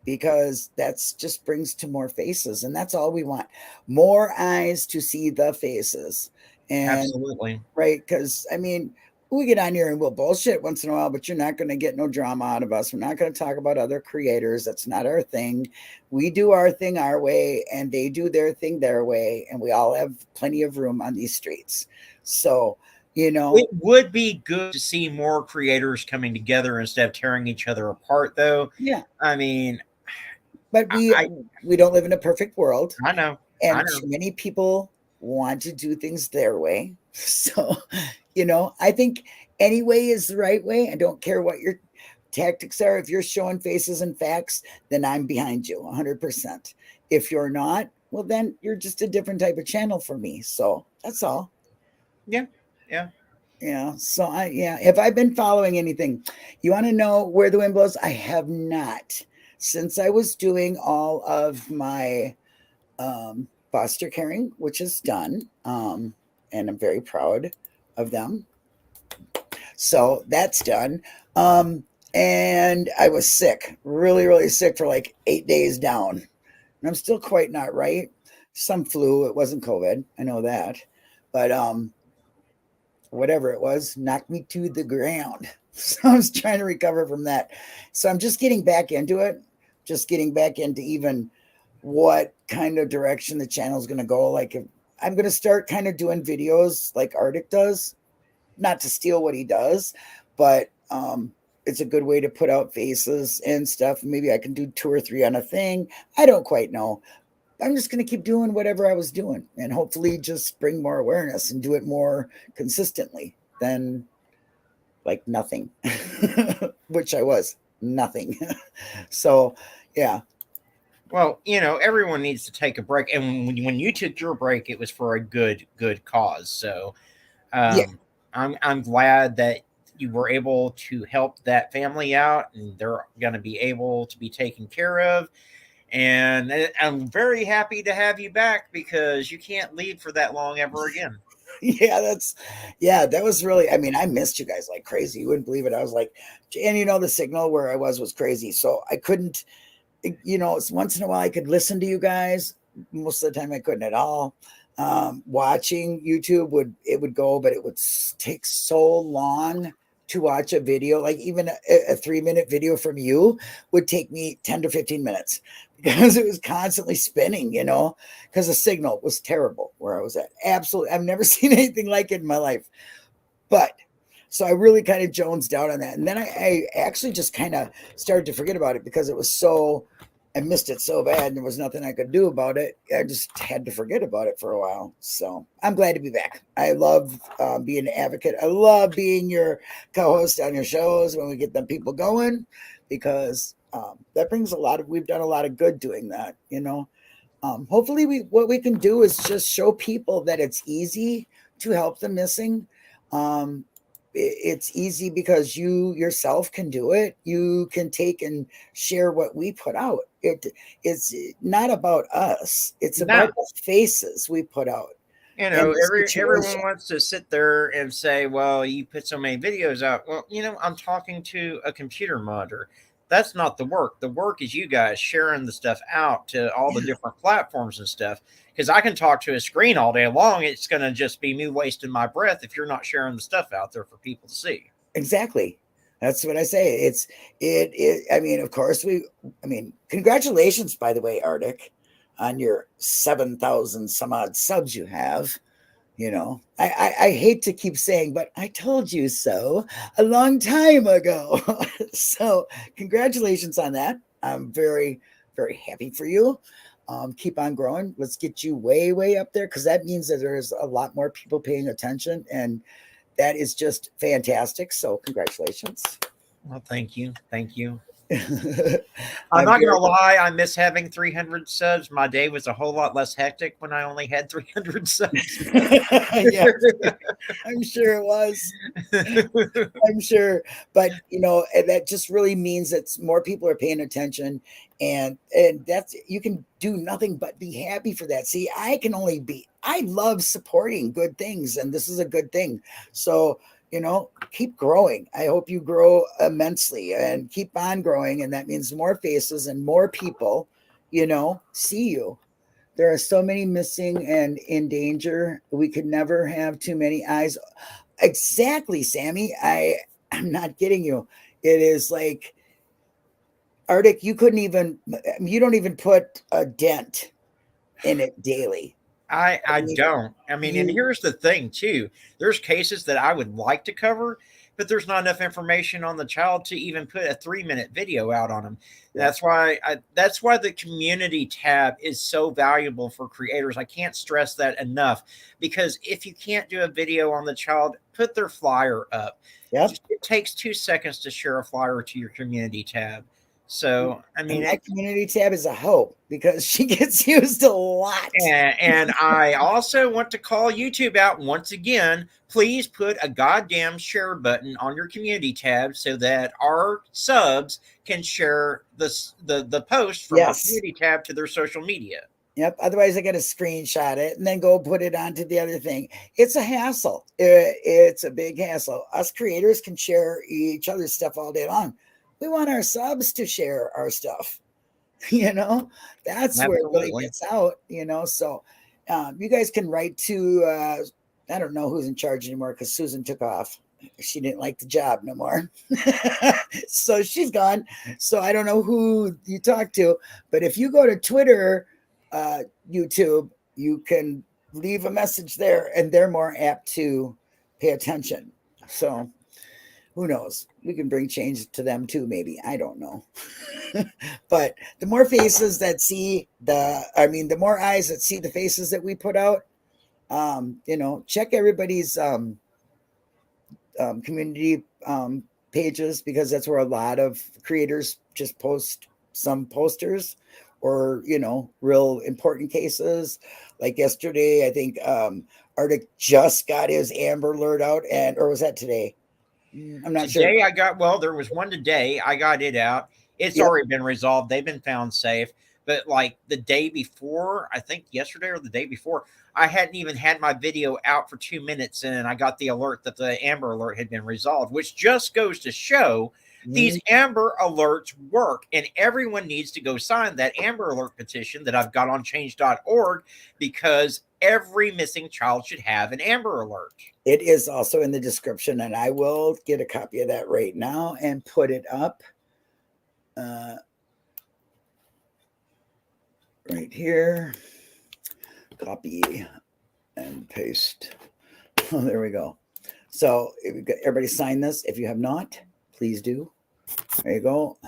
because that's just brings to more faces, and that's all we want. More eyes to see the faces. And absolutely. right, because I mean, we get on here and we'll bullshit once in a while, but you're not going to get no drama out of us. We're not going to talk about other creators. That's not our thing. We do our thing our way, and they do their thing their way, and we all have plenty of room on these streets. So, it would be good to see more creators coming together instead of tearing each other apart, though. Yeah. I mean, but we don't live in a perfect world. I know. And too many people want to do things their way. So, I think any way is the right way. I don't care what your tactics are. If you're showing faces and facts, then I'm behind you 100%. If you're not, well, then you're just a different type of channel for me. So that's all. Yeah. Yeah. So have I been following anything? You want to know where the wind blows? I have not. Since I was doing all of my foster caring, which is done, and I'm very proud of them. So that's done. And I was sick, really, really sick for like 8 days down. And I'm still quite not right. Some flu. It wasn't COVID. I know that. But whatever it was, knocked me to the ground. So I was trying to recover from that. So I'm just getting back into it. Just getting back into even what kind of direction the channel is going to go. Like, if I'm going to start kind of doing videos like Arctic does, not to steal what he does, but it's a good way to put out faces and stuff. Maybe I can do 2 or 3 on a thing. I don't quite know. I'm just going to keep doing whatever I was doing, and hopefully just bring more awareness and do it more consistently than like nothing, which I was nothing. So, yeah. Well, everyone needs to take a break, and when you took your break, it was for a good cause. So, Yeah. I'm glad that you were able to help that family out, and they're going to be able to be taken care of. And I'm very happy to have you back, because you can't leave for that long ever again. Yeah, that was really, I mean, I missed you guys like crazy. You wouldn't believe it. I was like, and the signal where I was crazy. So I couldn't, once in a while I could listen to you guys. Most of the time I couldn't at all. Watching YouTube would go, but it would take so long to watch a video. Like even a 3-minute video from you would take me 10 to 15 minutes because it was constantly spinning, because the signal was terrible where I was at. Absolutely. I've never seen anything like it in my life. But so I really kind of jonesed out on that. And then I actually just kind of started to forget about it because I missed it so bad and there was nothing I could do about it. I just had to forget about it for a while. So I'm glad to be back. I love being an advocate. I love being your co-host on your shows when we get them people going, because that brings we've done a lot of good doing that, hopefully what we can do is just show people that it's easy to help the missing. It's easy because you yourself can do it. You can take and share what we put out. It's not about us. It's about the faces we put out. Everyone wants to sit there and say, well, you put so many videos out. Well, I'm talking to a computer monitor. That's not the work. The work is you guys sharing the stuff out to all the different platforms and stuff. Because I can talk to a screen all day long. It's going to just be me wasting my breath if you're not sharing the stuff out there for people to see. Exactly. That's what I say. I mean, of course, congratulations, by the way, Arctic, on your 7,000 some odd subs you have. I hate to keep saying, but I told you so a long time ago. So congratulations on that. I'm very, very happy for you. Keep on growing. Let's get you way, way up there, because that means that there's a lot more people paying attention, and that is just fantastic. So congratulations. Well, thank you. Thank you. I'm not gonna lie, I miss having 300 subs. My day was a whole lot less hectic when I only had 300 subs. Yeah, I'm sure it was. I'm sure, but that just really means that more people are paying attention, and that's, you can do nothing but be happy for that. See, I love supporting good things, and this is a good thing. So keep growing. I hope you grow immensely and keep on growing, and that means more faces and more people see you. There are so many missing and in danger. We could never have too many eyes. Exactly, Sammy. I'm not kidding you. It is like, Arctic, you don't even put a dent in it daily. I don't. I mean, and here's the thing too. There's cases that I would like to cover, but there's not enough information on the child to even put a 3-minute video out on them. That's why the community tab is so valuable for creators. I can't stress that enough, because if you can't do a video on the child, put their flyer up. Yep. It takes 2 seconds to share a flyer to your community tab. So, I mean, my community tab is a hope because she gets used a lot. And I also want to call YouTube out once again. Please put a goddamn share button on your community tab so that our subs can share the post from the community tab to their social media. Yep. Otherwise, I got to screenshot it and then go put it onto the other thing. It's a hassle. It's a big hassle. Us creators can share each other's stuff all day long. We want our subs to share our stuff. That's where it really gets out. So you guys can write to I don't know who's in charge anymore, because Susan took off. She didn't like the job no more. So she's gone. So I don't know who you talk to, but if you go to Twitter, YouTube, you can leave a message there, and they're more apt to pay attention. So who knows? We can bring change to them too, maybe. I don't know. But the more faces that see the more eyes that see the faces that we put out, check everybody's community pages, because that's where a lot of creators just post some posters or, real important cases. Like yesterday, I think Arctic just got his Amber Alert out, or was that today? I'm not sure. Today there was one today. I got it out. It's already been resolved. They've been found safe. But like the day before, I think yesterday or the day before, I hadn't even had my video out for 2 minutes, and I got the alert that the Amber Alert had been resolved, which just goes to show these Amber Alerts work, and everyone needs to go sign that Amber Alert petition that I've got on change.org, because every missing child should have an Amber Alert. It is also in the description, and I will get a copy of that right now and put it up right here. Copy and paste. Oh, there we go. So everybody sign this. If you have not, please do. There you go.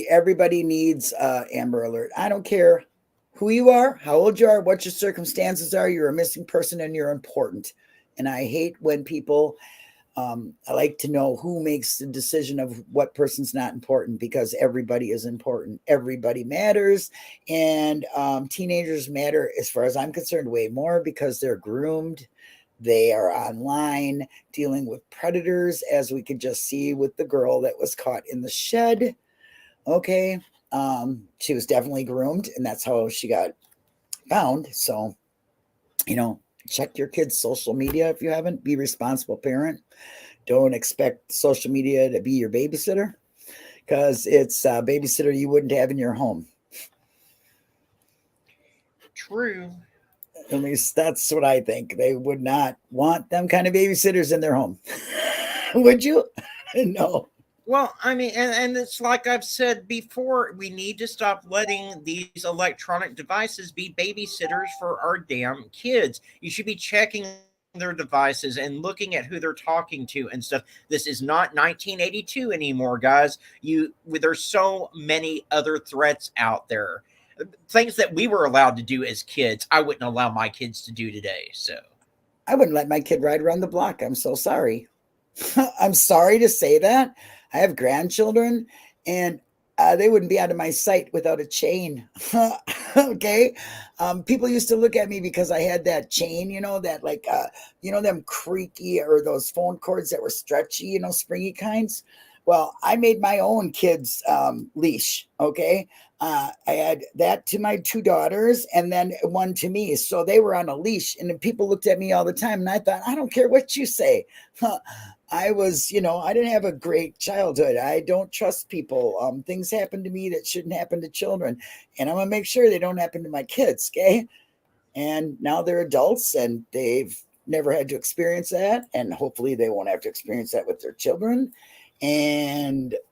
Everybody needs Amber Alert. I don't care who you are, how old you are, what your circumstances are. You're a missing person and you're important. And I hate when people, I like to know who makes the decision of what person's not important, because everybody is important. Everybody matters. And teenagers matter, as far as I'm concerned, way more, because they're groomed. They are online dealing with predators, as we could just see with the girl that was caught in the shed. Okay. She was definitely groomed, and that's how she got found. So, check your kids' social media if you haven't. Be a responsible parent. Don't expect social media to be your babysitter, because it's a babysitter you wouldn't have in your home. True. At least that's what I think. They would not want them kind of babysitters in their home. Would you? No. Well, I mean, and it's like I've said before, we need to stop letting these electronic devices be babysitters for our damn kids. You should be checking their devices and looking at who they're talking to and stuff. This is not 1982 anymore, guys. There's so many other threats out there. Things that we were allowed to do as kids, I wouldn't allow my kids to do today. So I wouldn't let my kid ride around the block. I'm so sorry. I'm sorry to say that. I have grandchildren, and they wouldn't be out of my sight without a chain. Okay. People used to look at me because I had that chain, that like, them creaky or those phone cords that were stretchy, springy kinds. Well, I made my own kids' leash. Okay. I had that to my two daughters and then one to me. So they were on a leash, and then people looked at me all the time. And I thought, I don't care what you say. I was, I didn't have a great childhood. I don't trust people. Things happen to me that shouldn't happen to children. And I'm going to make sure they don't happen to my kids. Okay. And now they're adults and they've never had to experience that. And hopefully they won't have to experience that with their children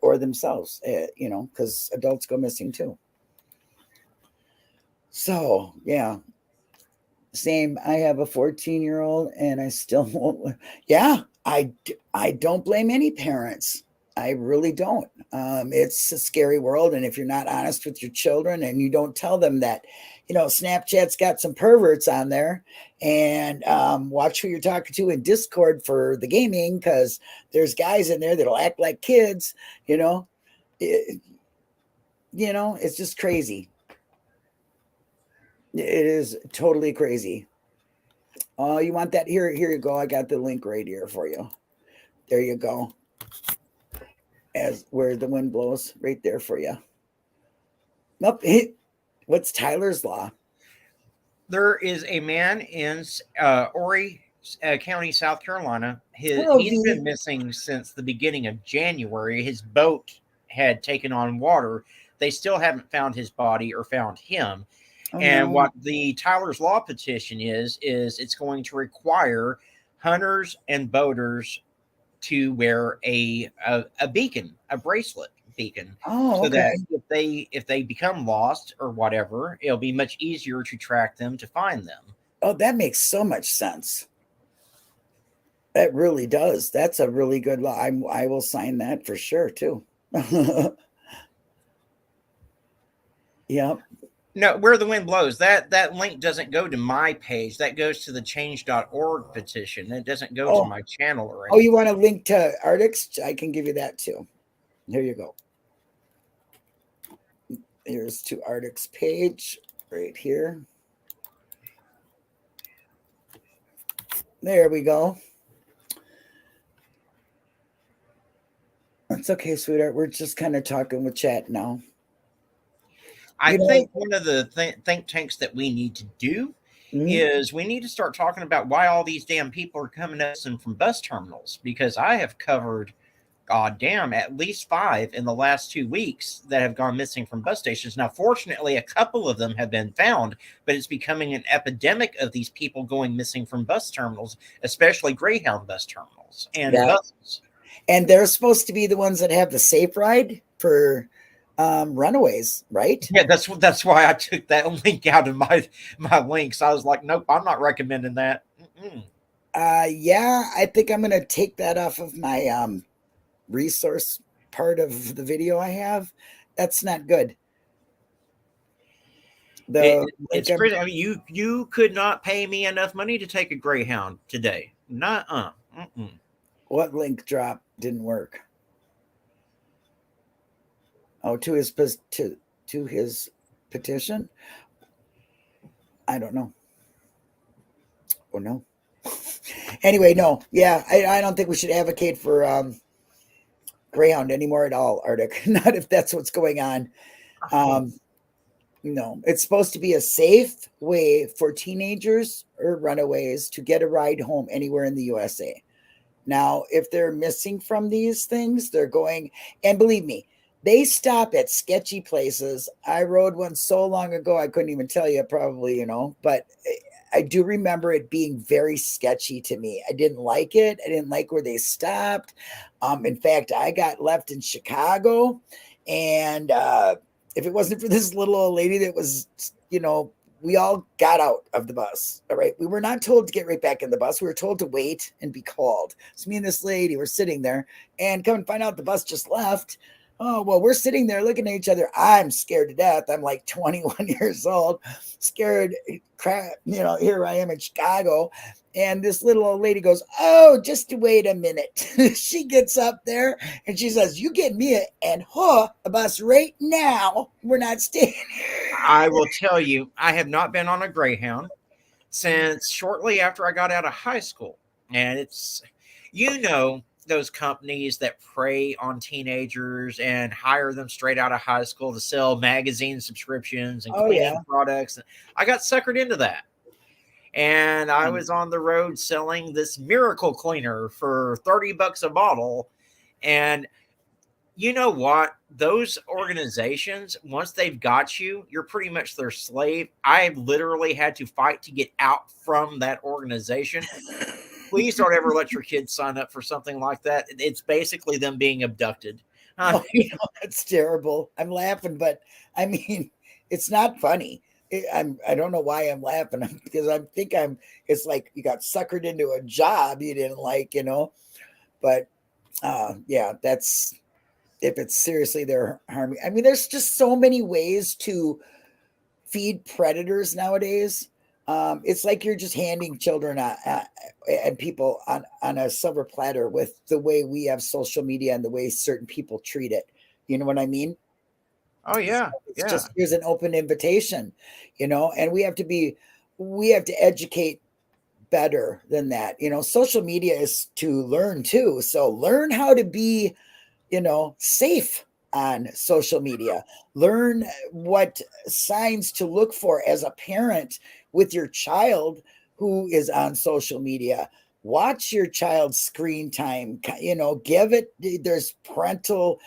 or themselves, because adults go missing too. So, yeah. Same. I have a 14-year-old and I still won't. Yeah. I don't blame any parents. I really don't. It's a scary world. And if you're not honest with your children and you don't tell them that, Snapchat's got some perverts on there, and watch who you're talking to in Discord for the gaming, because there's guys in there that'll act like kids, it's just crazy. It is totally crazy. Oh, you want that? Here you go. I got the link right here for you. There you go. As where the wind blows, right there for you. Nope. What's Tyler's Law? There is a man in Horry County, South Carolina. He's been missing since the beginning of January. His boat had taken on water. They still haven't found his body or found him. What the Tyler's Law petition is it's going to require hunters and boaters to wear a beacon, a bracelet beacon, so that if they become lost or whatever, it'll be much easier to track them, to find them. Oh, that makes so much sense. That really does. That's a really good law. I will sign that for sure too. Yep. No, where the wind blows, that link doesn't go to my page. That goes to the change.org petition. It doesn't go to my channel or anything. Oh, you want a link to Arctic's? I can give you that too. Here you go. Here's to Arctic's page right here. There we go. It's okay, sweetheart. We're just kind of talking with chat now. I think one of the think tanks that we need to do is we need to start talking about why all these damn people are coming us in from bus terminals, because I have covered, goddamn, at least 5 in the last 2 weeks that have gone missing from bus stations. Now, fortunately, a couple of them have been found, but it's becoming an epidemic of these people going missing from bus terminals, especially Greyhound bus terminals and buses. And they're supposed to be the ones that have the safe ride for Runaways, right? Yeah, that's why I took that link out of my links. I was like, nope, I'm not recommending that. Yeah, I think I'm gonna take that off of my resource part of the video I have. That's not good. It's crazy. I mean, you could not pay me enough money to take a Greyhound today. What link drop didn't work? Oh, to his petition? I don't know. Oh no. Anyway, no. Yeah, I don't think we should advocate for Greyhound anymore at all, Arctic. Not if that's what's going on. No, it's supposed to be a safe way for teenagers or runaways to get a ride home anywhere in the USA. Now, if they're missing from these things, they're going, and believe me, they stop at sketchy places. I rode one so long ago, I couldn't even tell you, probably, but I do remember it being very sketchy to me. I didn't like it. I didn't like where they stopped. In fact, I got left in Chicago, and if it wasn't for this little old lady that was, we all got out of the bus. All right. We were not told to get right back in the bus. We were told to wait and be called. So me and this lady were sitting there, and come and find out the bus just left. Oh, well, we're sitting there looking at each other. I'm scared to death. I'm like 21 years old, scared crap. Here I am in Chicago. And this little old lady goes, oh, just wait a minute. She gets up there and she says, you get me and her a bus right now. We're not staying here. I will tell you, I have not been on a Greyhound since shortly after I got out of high school. And it's, those companies that prey on teenagers and hire them straight out of high school to sell magazine subscriptions and cleaning products. I got suckered into that. And I was on the road selling this miracle cleaner for $30 a bottle. And you know what? Those organizations, once they've got you, you're pretty much their slave. I literally had to fight to get out from that organization. Please don't ever let your kids sign up for something like that. It's basically them being abducted. That's terrible. I'm laughing, but I mean, it's not funny. I don't know why I'm laughing, because it's like you got suckered into a job you didn't like, but that's, if it's seriously they're harming. I mean, there's just so many ways to feed predators nowadays. It's like you're just handing children and people on a silver platter with the way we have social media and the way certain people treat it. You know what I mean? Oh yeah. It's just, here's an open invitation, and we have to educate better than that. Social media is to learn too. So learn how to be, safe on social media. Learn what signs to look for as a parent with your child who is on social media. Watch your child's screen time, give it, there's parental,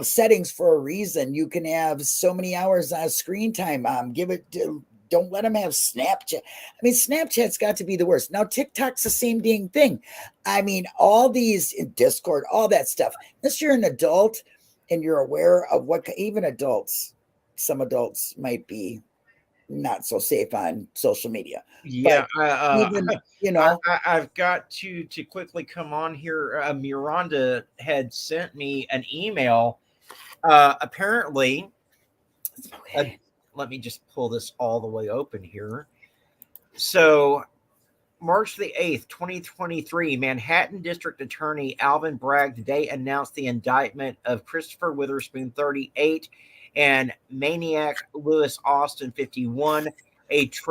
settings for a reason. You can have so many hours on screen time. Don't let them have Snapchat. I mean, Snapchat's got to be the worst. Now, TikTok's the same dang thing. I mean, all these in Discord, all that stuff. Unless you're an adult and you're aware of even adults, some adults might be not so safe on social media. Yeah. But I've got to quickly come on here. Miranda had sent me an email. Apparently, let me just pull this all the way open here. So, March the 8th, 2023, Manhattan District Attorney Alvin Bragg today announced the indictment of Christopher Witherspoon, 38, and Maniac Lewis Austin, 51, aka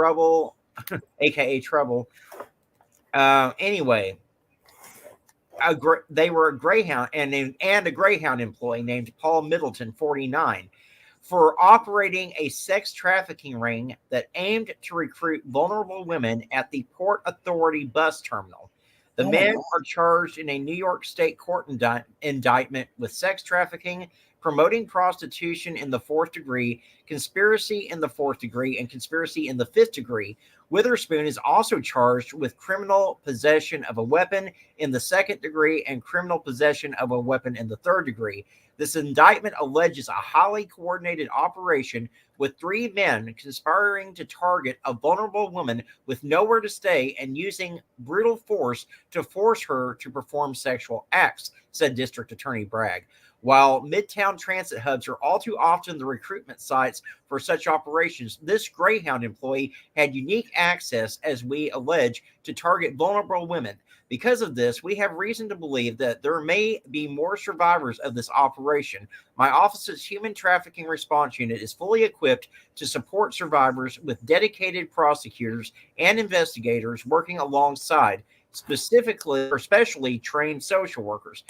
Trouble. Anyway, they were a Greyhound and a Greyhound employee named Paul Middleton, 49, for operating a sex trafficking ring that aimed to recruit vulnerable women at the Port Authority bus terminal. The men are charged in a New York State court indictment with sex trafficking, promoting prostitution in the 4th degree, conspiracy in the 4th degree, and conspiracy in the 5th degree. Witherspoon is also charged with criminal possession of a weapon in the 2nd degree and criminal possession of a weapon in the 3rd degree. This indictment alleges a highly coordinated operation with 3 men conspiring to target a vulnerable woman with nowhere to stay and using brutal force to force her to perform sexual acts, said District Attorney Bragg. While midtown transit hubs are all too often the recruitment sites for such operations, this Greyhound employee had unique access, as we allege, to target vulnerable women. Because of this, we have reason to believe that there may be more survivors of this operation. My office's Human Trafficking Response Unit is fully equipped to support survivors with dedicated prosecutors and investigators working alongside especially trained social workers.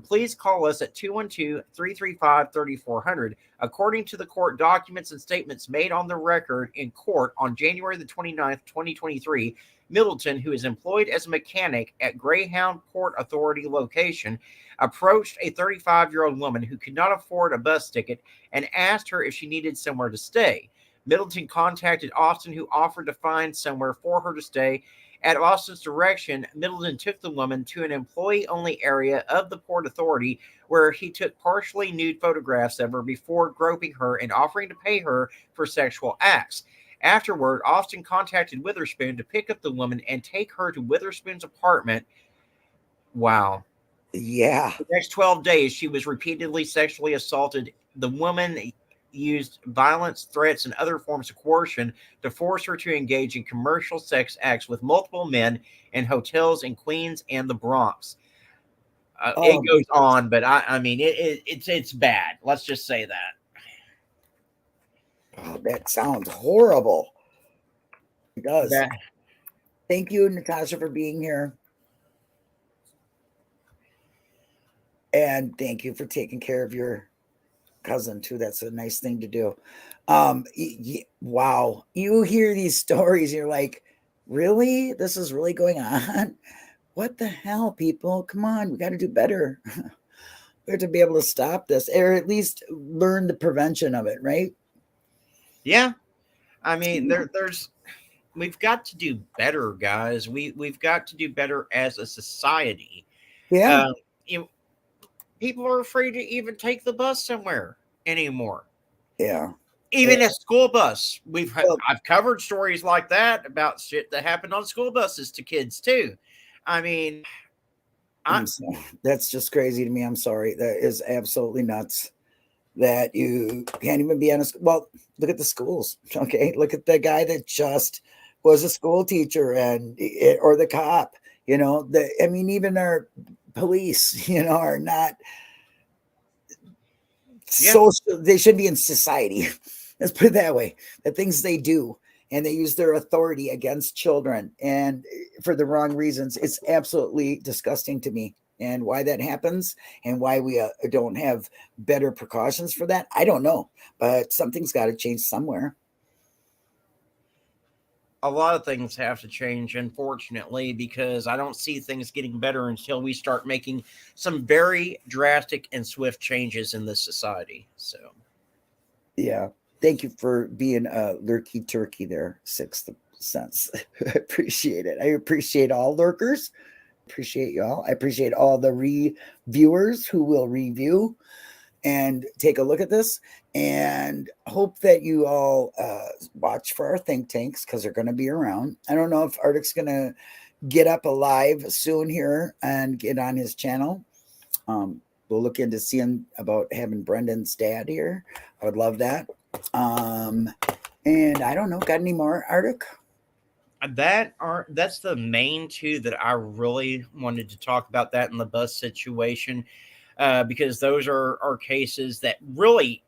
Please call us at 212-335-3400. According to the court documents and statements made on the record in court on January the 29th, 2023, Middleton, who is employed as a mechanic at Greyhound Port Authority location, approached a 35-year-old woman who could not afford a bus ticket and asked her if she needed somewhere to stay. Middleton contacted Austin, who offered to find somewhere for her to stay. At Austin's direction, Middleton took the woman to an employee-only area of the Port Authority where he took partially nude photographs of her before groping her and offering to pay her for sexual acts. Afterward, Austin contacted Witherspoon to pick up the woman and take her to Witherspoon's apartment. Wow. Yeah. For the next 12 days, she was repeatedly sexually assaulted. The woman used violence, threats, and other forms of coercion to force her to engage in commercial sex acts with multiple men in hotels in Queens and the Bronx. It goes on, but I mean, it's bad. Let's just say that. Oh, that sounds horrible. It does. Thank you, Natasha, for being here. And thank you for taking care of your cousin too. That's a nice thing to do. Wow. You hear these stories, you're like, really? This is really going on? What the hell, people? Come on, we got to do better. We have to be able to stop this, or at least learn the prevention of it, right? Yeah. I mean, we've got to do better, guys. We've got to do better as a society. Yeah. People are afraid to even take the bus somewhere anymore. Yeah. Even a school bus. I've covered stories like that about shit that happened on school buses to kids too. I mean, that's just crazy to me. I'm sorry. That is absolutely nuts that you can't even be on well, look at the schools. Okay. Look at the guy that just was a school teacher or the cop, even our police, are not social. They should be in society. Let's put it that way. The things they do, and they use their authority against children and for the wrong reasons. It's absolutely disgusting to me. And why that happens and why we don't have better precautions for that, I don't know. But something's got to change somewhere. A lot of things have to change, unfortunately, because I don't see things getting better until we start making some very drastic and swift changes in this society. So, yeah. Thank you for being a lurky turkey there, Sixth Sense. I appreciate it. I appreciate all lurkers. Appreciate y'all. I appreciate all the reviewers who will review and take a look at this, and hope that you all watch for our think tanks, because they're going to be around. I don't know if Arctic's going to get up alive soon here and get on his channel. We'll look into seeing about having Brendan's dad here. I would love that. And I don't know, got any more, Arctic? That's the main two that I really wanted to talk about, that in the bus situation, because those are cases that really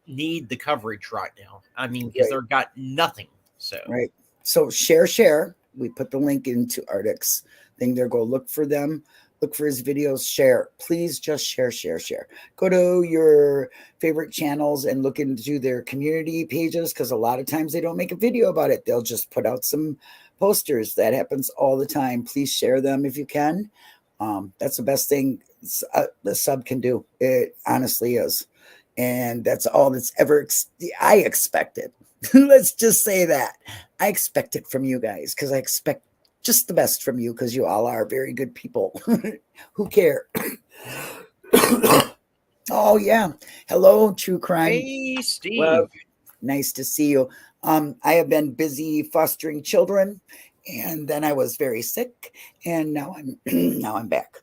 need the coverage right now. I mean, because they've got nothing. So right. So share. We put the link into Arctic's thing there. Go look for them. Look for his videos. Share. Please just share. Go to your favorite channels and look into their community pages, because a lot of times they don't make a video about it. They'll just put out some posters. That happens all the time. Please share them if you can. That's the best thing the sub can do. It honestly is. And that's all that's ever I expected. Let's just say that. I expect it from you guys, because I expect just the best from you, because you all are very good people who care. Oh, yeah. Hello, True Crime. Hey, Steve. Well, nice to see you. I have been busy fostering children, and then I was very sick, and now I'm back.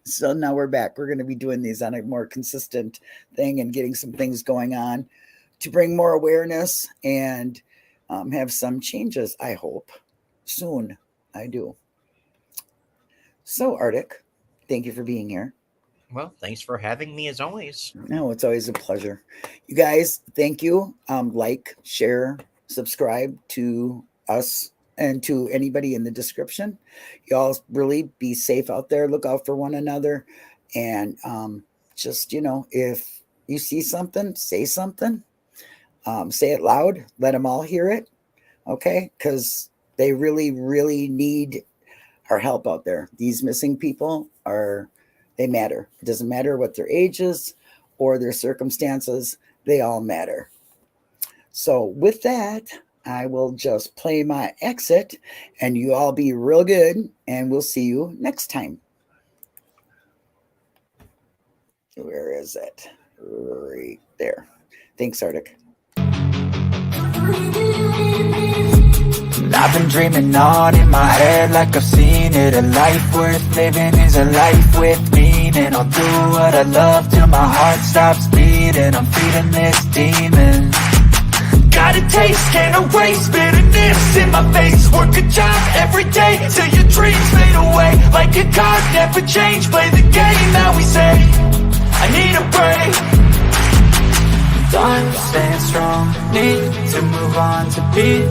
So now we're back. We're going to be doing these on a more consistent thing and getting some things going on to bring more awareness and have some changes, I hope, soon. I do. So, Arctic, thank you for being here. Well, thanks for having me as always. No, it's always a pleasure. You guys, thank you. Like, share, subscribe to us and to anybody in the description. Y'all really be safe out there. Look out for one another. And just, if you see something, say something. Say it loud. Let them all hear it. Okay? Because they really, really need our help out there. These missing people they matter. It doesn't matter what their age is or their circumstances. They all matter. So with that, I will just play my exit, and you all be real good, and we'll see you next time. Where is it? Right there. Thanks, Arctic. I've been dreaming on in my head like I've seen it. A life worth living is a life with me. and I'll do what I love till my heart stops beating. I'm feeding this demon. Got a taste, can't erase bitterness in my face. Work a job every day till your dreams fade away. Like a card, never change, play the game that we say. I need a break. I'm staying strong, need to move on to be